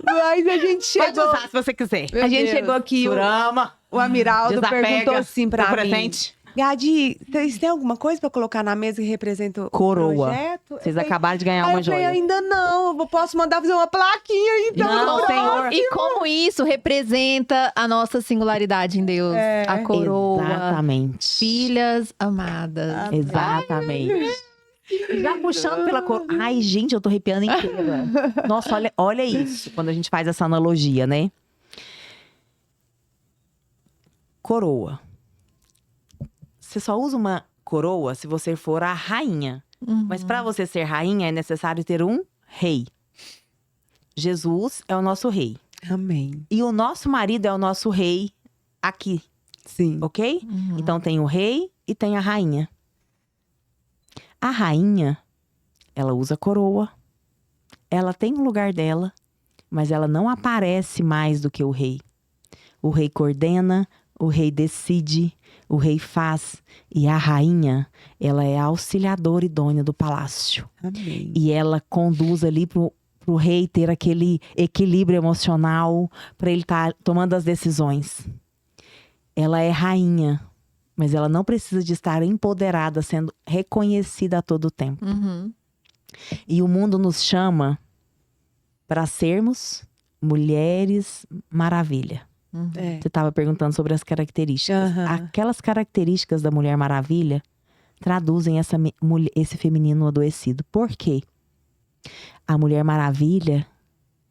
Mas a gente chegou... Pode usar se você quiser. A gente chegou aqui, Surama. o Amiraldo perguntou assim pra mim. Presente. Gadi, vocês têm alguma coisa pra colocar na mesa que representa o Coroa. projeto? Vocês acabaram de ganhar Aí uma eu falei, joia. ainda não, eu posso mandar fazer uma plaquinha então. Não, Senhor. E como isso representa a nossa singularidade em Deus. A coroa. Exatamente. Filhas amadas. Exatamente. Já puxando pela cor. Ai, gente, eu tô arrepiando inteira. Nossa, olha isso. Quando a gente faz essa analogia, né? Coroa. Você só usa uma coroa se você for a rainha. Mas para você ser rainha é necessário ter um rei. Jesus é o nosso rei. Amém. E o nosso marido é o nosso rei aqui, Sim. ok? Então tem o rei e tem a rainha. A rainha, ela usa coroa. Ela tem um lugar dela, mas ela não aparece mais do que o rei. O rei coordena, o rei decide, o rei faz. E a rainha, ela é a auxiliadora idônea do palácio. Amém. E ela conduz ali pro rei ter aquele equilíbrio emocional, para ele estar tomando as decisões. Ela é rainha, mas ela não precisa de estar empoderada, sendo reconhecida a todo tempo. E o mundo nos chama para sermos mulheres maravilha. É. Você estava perguntando sobre as características. Aham. Aquelas características da Mulher Maravilha traduzem esse feminino adoecido. Por quê? A Mulher Maravilha,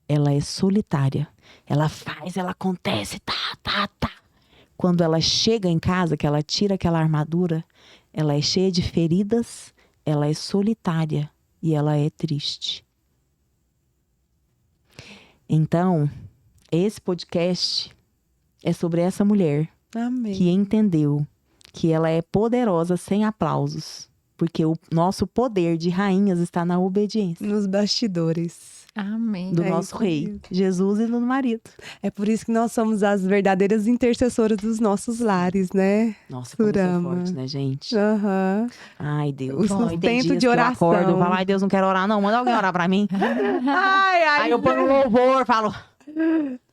ela é solitária. Ela faz, ela acontece, tá. Quando ela chega em casa, que ela tira aquela armadura, ela é cheia de feridas, ela é solitária e ela é triste. Então, esse podcast é sobre essa mulher Amém. que entendeu que ela é poderosa sem aplausos. Porque o nosso poder de rainhas está na obediência Nos bastidores. Amém. do É nosso isso rei, mesmo. Jesus e do marido. É por isso que nós somos as verdadeiras intercessoras dos nossos lares, né? Nossa, como isso é Surama. forte, né, gente? Aham. Ai, Deus. O Bom, sustento tem dias de que oração. eu acordo, eu falo, ai, Deus, não quero orar, não. Manda alguém orar pra mim. Ai, Aí eu ponho um louvor, falo,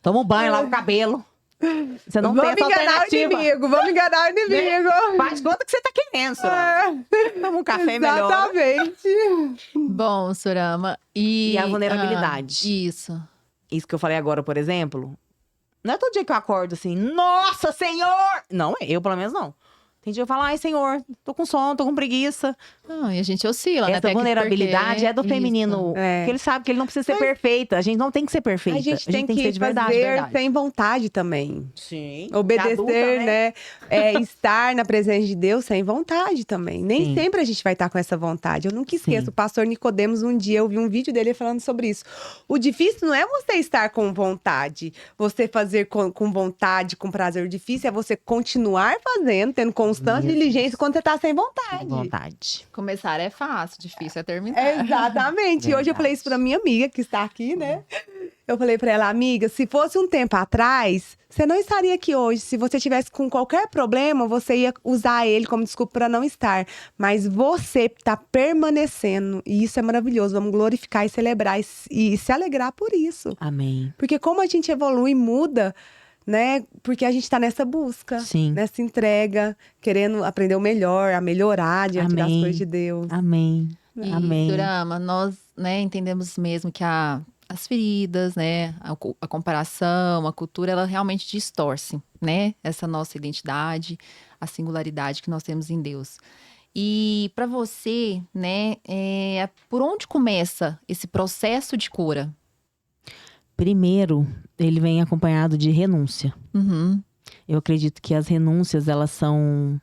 toma um banho, lavo o cabelo. Você não tem vamos essa enganar o alternativa. inimigo, vamos enganar o inimigo. Faz conta que você tá querendo, Soraya. Toma um café melhor. Exatamente. Bom, Sorama. E a vulnerabilidade. Isso. Isso que eu falei agora, por exemplo. Não é todo dia que eu acordo assim, nossa, Senhor! Não, eu pelo menos não. Tem dia que eu falo, ai, Senhor, tô com sono, tô com preguiça. Não, e a gente oscila, né? Essa Até que vulnerabilidade porque- é do Isso. feminino. É. Porque ele sabe que ele não precisa ser perfeita. A gente não tem que ser perfeita. A gente tem que que ser de verdade, fazer verdade. sem vontade também. Sim. Obedecer, Adulta, né? Estar na presença de Deus sem vontade também. Nem Sim. sempre a gente vai estar com essa vontade. Eu nunca esqueço. Sim. O pastor Nicodemos, um dia eu vi um vídeo dele falando sobre isso. O difícil não é você estar com vontade, você fazer com vontade, com prazer. O difícil é você continuar fazendo, tendo constância e Isso. diligência quando você tá sem Sem vontade. vontade. Começar é fácil, difícil é terminar. Exatamente. E hoje eu falei isso pra minha amiga que está aqui, né? Eu falei pra ela, amiga, se fosse um tempo atrás, você não estaria aqui hoje. Se você tivesse com qualquer problema, você ia usar ele como desculpa pra não estar. Mas você tá permanecendo. E isso é maravilhoso. Vamos glorificar e celebrar e se alegrar por isso. Amém. Porque como a gente evolui e muda, né? Porque a gente tá nessa busca, Sim. nessa entrega, querendo aprender o melhor, a melhorar diante das Amém. coisas de Deus. Amém. E, Amém. Durama, nós, né, entendemos mesmo que as feridas, né, a comparação, a cultura, ela realmente distorce, né, essa nossa identidade, a singularidade que nós temos em Deus. E para você, né, por onde começa esse processo de cura? Primeiro, ele vem acompanhado de renúncia. Uhum. Eu acredito que as renúncias, elas são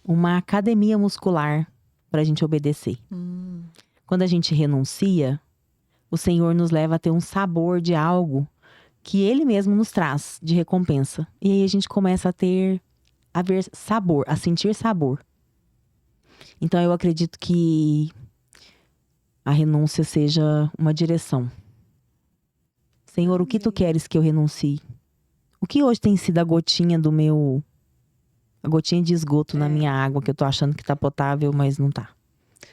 uma academia muscular para a gente obedecer. Quando a gente renuncia, o Senhor nos leva a ter um sabor de algo que Ele mesmo nos traz de recompensa. E aí a gente começa a ver sabor, a sentir sabor. Então eu acredito que a renúncia seja uma direção. Senhor, o que Tu queres que eu renuncie? O que hoje tem sido a gotinha a gotinha de esgoto na minha água, que eu tô achando que tá potável, mas não tá.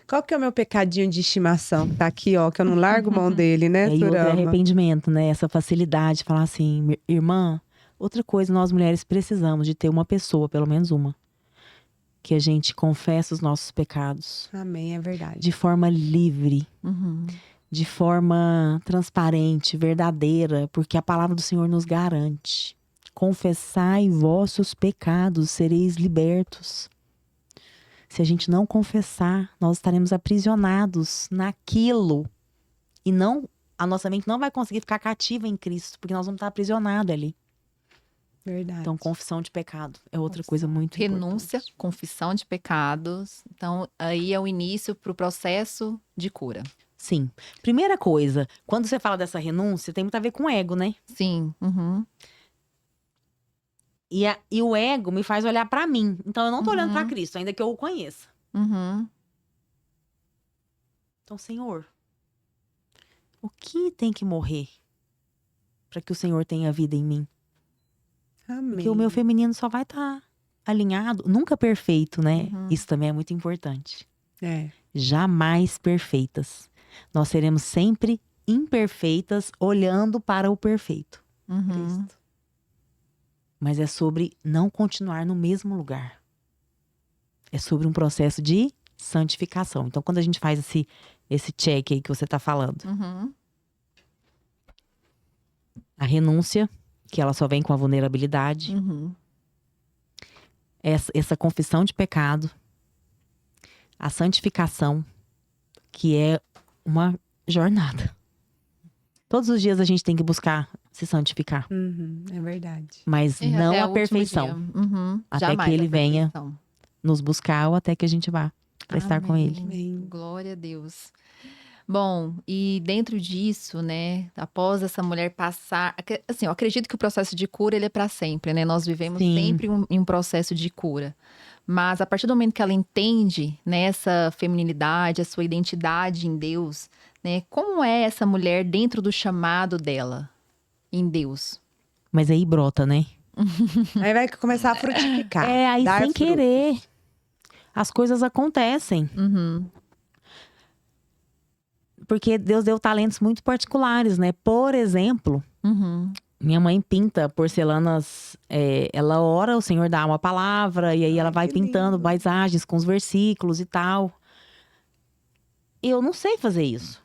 Qual que é o meu pecadinho de estimação? Que tá aqui, ó, que eu não largo mão dele, né, E aí, outro é Surama? arrependimento, né? Essa facilidade de falar assim, irmã, outra coisa, nós mulheres precisamos de ter uma pessoa, pelo menos uma, que a gente confessa os nossos pecados Amém, é verdade. de forma livre, Uhum. de forma transparente, verdadeira, porque a palavra do Senhor nos garante. Confessai vossos pecados, sereis libertos. Se a gente não confessar, nós estaremos aprisionados naquilo. E não, a nossa mente não vai conseguir ficar cativa em Cristo, porque nós vamos estar aprisionados ali. Verdade. Então, confissão de pecado é outra coisa muito Renúncia, importante. confissão de pecados. Então, aí é o início para o processo de cura. Sim. Primeira coisa, quando você fala dessa renúncia, tem muito a ver com ego, né? Sim. Uhum. E o ego me faz olhar pra mim. Então, eu não tô olhando pra Uhum. Cristo, ainda que eu o conheça. Uhum. Então, Senhor, o que tem que morrer para que o Senhor tenha vida em mim? Amém. Porque o meu feminino só vai estar alinhado, nunca perfeito, né? Uhum. Isso também é muito importante. É, Jamais perfeitas. Nós seremos sempre imperfeitas, olhando para o perfeito. Uhum. Cristo. Mas é sobre não continuar no mesmo lugar. É sobre um processo de santificação. Então, quando a gente faz esse check aí que você está falando, Uhum. a renúncia, que ela só vem com a vulnerabilidade, Uhum. essa confissão de pecado, a santificação, que é uma jornada. Todos os dias a gente tem que buscar se santificar, Uhum, é verdade. mas É, não até a o último perfeição. dia. Uhum. Até Jamais que ele a venha perfeição. nos buscar ou até que a gente vá para estar com ele. Amém. Glória a Deus. Bom, e dentro disso, né, após essa mulher passar, assim, eu acredito que o processo de cura ele é para sempre, né? Nós vivemos Sim. sempre em um processo de cura. Mas a partir do momento que ela entende, né, essa feminilidade, a sua identidade em Deus, né, como é essa mulher dentro do chamado dela em Deus? Mas aí brota, né? Aí vai começar a frutificar. É, aí dar sem frutos. querer. As coisas acontecem. Uhum. Porque Deus deu talentos muito particulares, né? Por exemplo, Uhum. minha mãe pinta porcelanas. Ela ora, o Senhor dá uma palavra, e aí ela vai que pintando lindo. paisagens com os versículos e tal. Eu não sei fazer isso.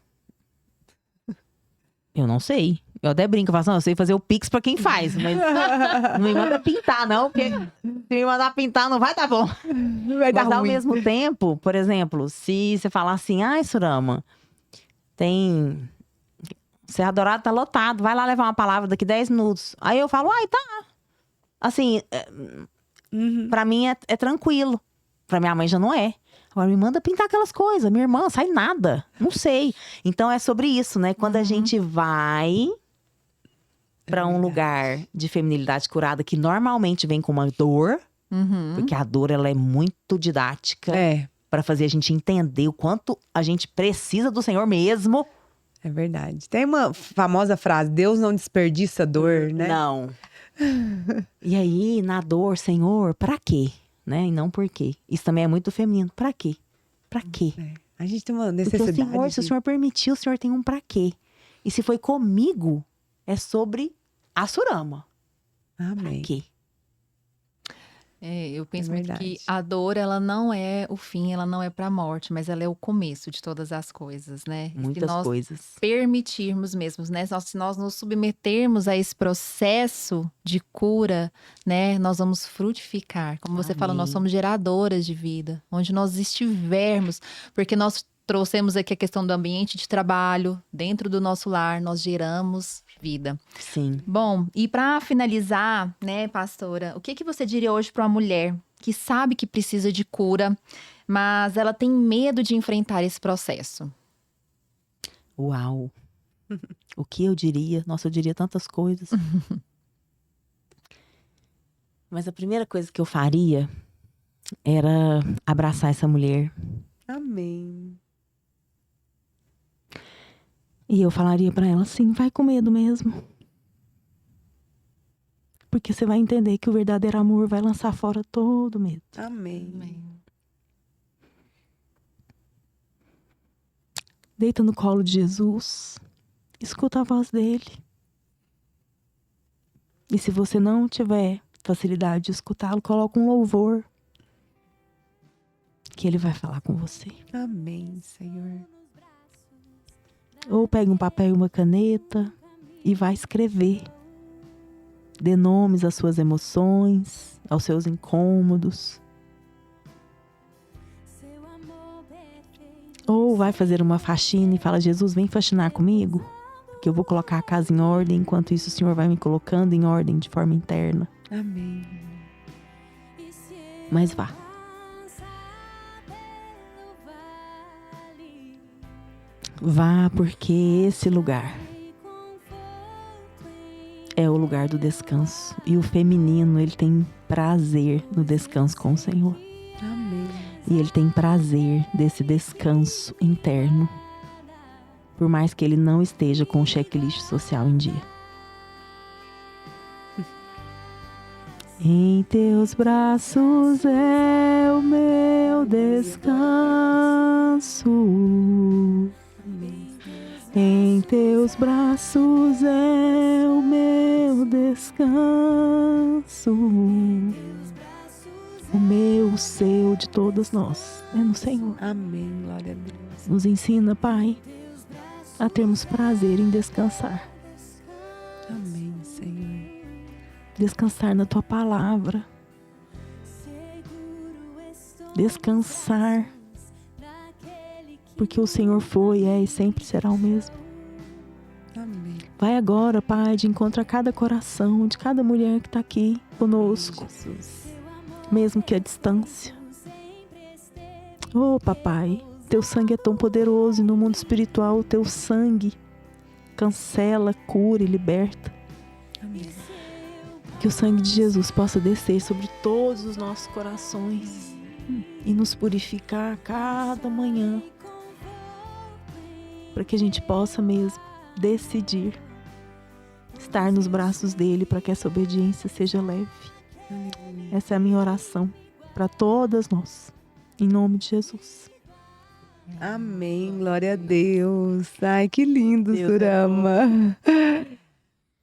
Eu não sei. Eu até brinco, eu falo assim, "Não, eu sei fazer o Pix pra quem faz, mas não me manda pintar, não, porque se me mandar pintar não vai dar bom. Vai dar Mas ao ruim. mesmo tempo, por exemplo, se você falar assim, ai, Surama, tem. Serra Dourada tá lotado, vai lá levar uma palavra daqui 10 minutos. Aí eu falo, ai, tá. Assim, Uhum. pra mim é tranquilo. Pra minha mãe já não é. Agora me manda pintar aquelas coisas. Minha irmã, sai nada. Não sei. Então é sobre isso, né? Quando a gente vai pra um verdade. lugar de feminilidade curada, que normalmente vem com uma dor, Uhum. porque a dor ela é muito didática. É, Pra fazer a gente entender o quanto a gente precisa do Senhor mesmo. é verdade. Tem uma famosa frase, Deus não desperdiça dor, né? Não. E aí, na dor, Senhor, pra quê? Né? E não por quê. Isso também é muito feminino. Pra quê? Pra quê? É. A gente tem uma Porque necessidade o Senhor, se o de... Senhor permitiu, o Senhor tem um pra quê. E se foi comigo, é sobre a Surama. Pra Amém. quê? Eu penso muito que verdade. a dor, ela não é o fim, ela não é para a morte, mas ela é o começo de todas as coisas, né? E se Muitas nós coisas. permitirmos mesmo, né? Se nós nos submetermos a esse processo de cura, né? Nós vamos frutificar. Como você fala, nós Amém. somos geradoras de vida, onde nós estivermos, porque nós trouxemos aqui a questão do ambiente de trabalho, dentro do nosso lar, nós geramos vida. Sim. Bom, e para finalizar, né, pastora, o que que você diria hoje para uma mulher que sabe que precisa de cura, mas ela tem medo de enfrentar esse processo? Uau. O que eu diria? Nossa, eu diria tantas coisas. Mas a primeira coisa que eu faria era abraçar essa mulher. Amém. E eu falaria pra ela assim, vai com medo mesmo. Porque você vai entender que o verdadeiro amor vai lançar fora todo medo. Amém. Deita no colo de Jesus. Escuta a voz dele. E se você não tiver facilidade de escutá-lo, coloca um louvor. que Ele vai falar com você. Amém, Senhor. Ou pegue um papel e uma caneta e vai escrever. Dê nomes às suas emoções, aos seus incômodos. Ou vai fazer uma faxina e fala: Jesus, vem faxinar comigo, que eu vou colocar a casa em ordem. Enquanto isso, o Senhor vai me colocando em ordem de forma interna. Amém. Mas vá. Vá, porque esse lugar é o lugar do descanso. E o feminino, ele tem prazer no descanso com o Senhor. Amém. E ele tem prazer desse descanso interno. Por mais que ele não esteja com o checklist social em dia. Em teus braços é o meu descanso. Em teus braços é o meu descanso. O meu, o seu, de todos nós. É no Senhor. Amém, glória a Deus. Nos ensina, Pai, a termos prazer em descansar. Amém, Senhor. Descansar na Tua palavra. Descansar. Porque o Senhor foi, é e sempre será o mesmo. Amém. Vai agora, Pai, de encontro a cada coração, de cada mulher que está aqui conosco. Jesus. Mesmo que à distância. Oh, Papai, Teu sangue é tão poderoso e no mundo espiritual o Teu sangue cancela, cura e liberta. Amém. Que o sangue de Jesus possa descer sobre todos os nossos corações e nos purificar a cada manhã, para que a gente possa mesmo decidir estar nos braços dele, para que essa obediência seja leve. Amém. Essa é a minha oração para todas nós, em nome de Jesus. Amém, glória a Deus. Ai, que lindo, Deus é Surama.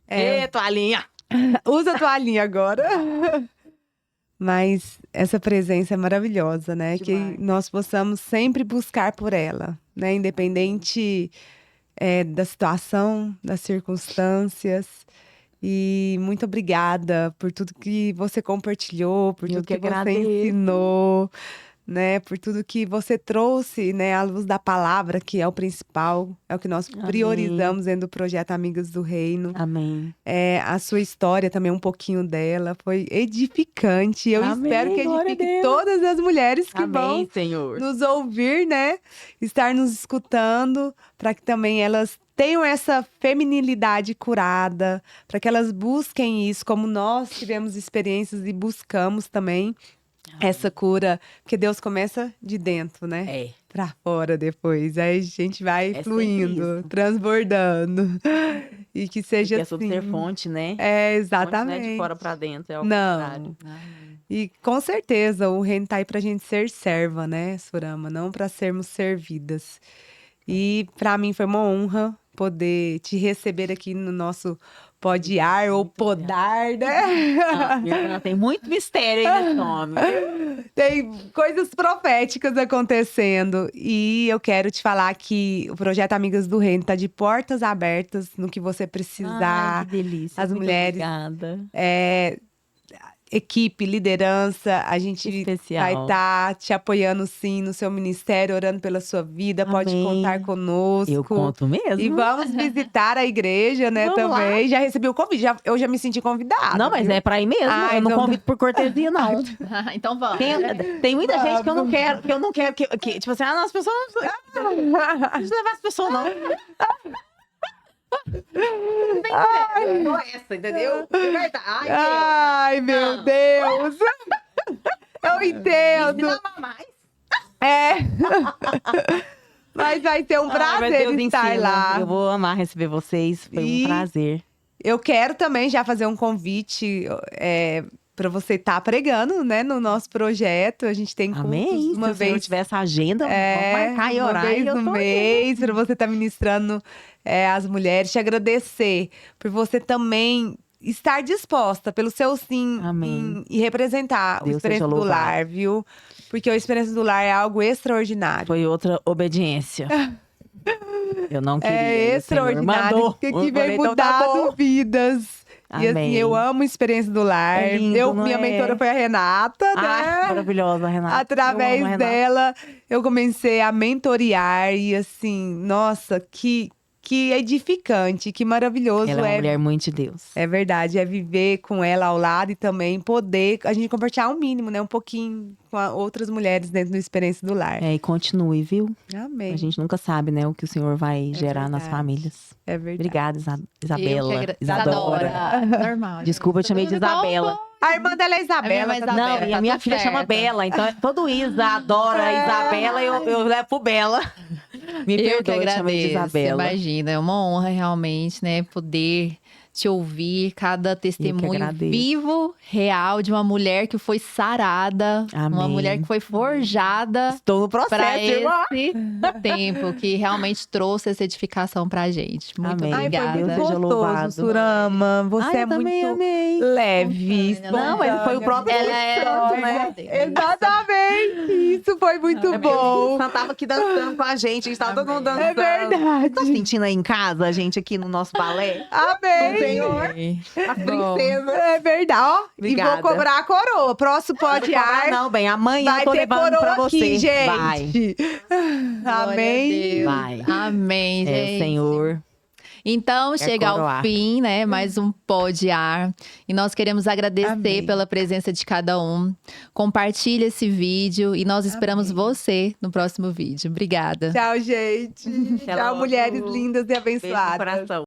Ê, toalhinha! Usa a toalhinha agora. Mas essa presença é maravilhosa, né? Demais. Que nós possamos sempre buscar por ela, né? Independente da situação, das circunstâncias. E muito obrigada por tudo que você compartilhou, por Eu tudo que que você agradeço. ensinou, né? Por tudo que você trouxe, né? À luz da palavra, que é o principal, é o que nós Amém. priorizamos dentro do projeto Amigas do Reino. Amém. A sua história também, um pouquinho dela, foi edificante. Eu Amém, espero que glória a edifique Deus. todas as mulheres que vão Senhor. nos ouvir, né? Estar nos escutando, para que também elas tenham essa feminilidade curada, para que elas busquem isso, como nós tivemos experiências e buscamos também essa cura, porque Deus começa de dentro, né? É. Pra fora depois. Aí a gente vai É sempre fluindo, isso. transbordando. E que seja Porque é assim. sobre ser fonte, né? É, Fonte não é exatamente. de fora pra dentro, é ao Não. contrário. E com certeza o reino tá aí pra gente ser serva, né, Surama? Não pra sermos servidas. E pra mim foi uma honra poder te receber aqui no nosso podiar ou podar, né? Ah, minha irmã, tem muito mistério aí nesse nome. Tem coisas proféticas acontecendo. E eu quero te falar que o Projeto Amigas do Reino tá de portas abertas no que você Ai, precisar. que delícia. As Muito mulheres. Obrigada. Equipe, liderança, a gente Especial. vai estar te apoiando sim no seu ministério, orando pela sua vida. Pode Amém. contar conosco. Eu conto mesmo. E vamos visitar a igreja, né, Vamos lá. também. Já recebi o convite, eu já me senti convidada. Não, mas viu? é pra ir mesmo. Ah, eu não então convido por cortesia, não. Então vamos. Tem muita gente que eu não quero, tipo assim, as pessoas não precisa levar as pessoas, não. Não é essa, entendeu? É verdade. Ai, meu Deus! Eu entendo. Ensina a mais. É. Mas vai ser um prazer estar lá. Eu vou amar receber vocês. Foi E um prazer. Eu quero também já fazer um convite para você estar pregando, né, no nosso projeto. A gente tem cultos Amém. uma Se o senhor vez. tiver essa agenda, vamos marcar e uma orar. vez E eu no tô mês, para você estar ministrando as mulheres. Te agradecer por você também estar disposta pelo seu sim Amém. e representar o Deus Experiência seja do louvado. Lar, viu? Porque o Experiência do Lar é algo extraordinário. Foi outra obediência. Eu não queria. É e o Senhor extraordinário, mandou. que Eu vem falei, então tá mudado bom. vidas. E assim, Amém. eu amo a Experiência do Lar. É lindo, não Minha é? mentora foi a Renata, Ai, né? maravilhosa, Renata. Eu Através amo a Renata. dela, eu comecei a mentorear e assim, nossa, que edificante, que maravilhoso Ela é uma mulher muito de Deus. É verdade, é viver com ela ao lado e também poder a gente compartilhar um mínimo, né? Um pouquinho com outras mulheres dentro da Experiência do Lar. E continue, viu? Amém. A gente nunca sabe, né, o que o Senhor vai gerar nas verdade. famílias. É verdade. Obrigada, Isabela. Isadora. Normal. Desculpa, eu chamei de Isabela. A irmã dela é Isabela. irmã é tá Isabela. tudo Não, e a minha tudo filha chama certo. Bela, então é todo Isadora, É. Isabela, eu levo pro Bela. Me Eu que perdoe, eu chamei de agradeço. Isabela. Imagina, é uma honra realmente, né? Poder te ouvir, cada testemunho agradeço. vivo, real, de uma mulher que foi sarada, uma Amém. mulher que foi forjada Estou no para processo, irmã. esse tempo, que realmente trouxe essa edificação pra gente. Muito Amém. Ai, foi obrigada. muito Deus seja gostoso, louvado. Surama. Você Ai, é eu também muito amei. leve. Não, mas foi o próprio Ela é Santo, né? Exatamente. Isso foi muito É porque o bom. Espírito Santo tava aqui dançando com a gente gente tava todo mundo dançando. É verdade. Tá sentindo aí em casa, a gente aqui no nosso balé? Amém. Senhor. As princesas. É verdade. Ó, e Obrigada. vou cobrar a coroa. Próximo Pode Não cobrar Ar. não, bem. Amanhã Vai eu tô ter levando coroa pra você. aqui, gente. Vai. Amém. Vai. Amém, É, gente. o Senhor. Então, chega ao coroar. fim, né? Mais um Pode Ar. E nós queremos agradecer Amém. pela presença de cada um. Compartilhe esse vídeo e nós esperamos você no próximo vídeo. Obrigada. Tchau, gente. Até Tchau, logo. mulheres lindas e Beijo no abençoadas. coração.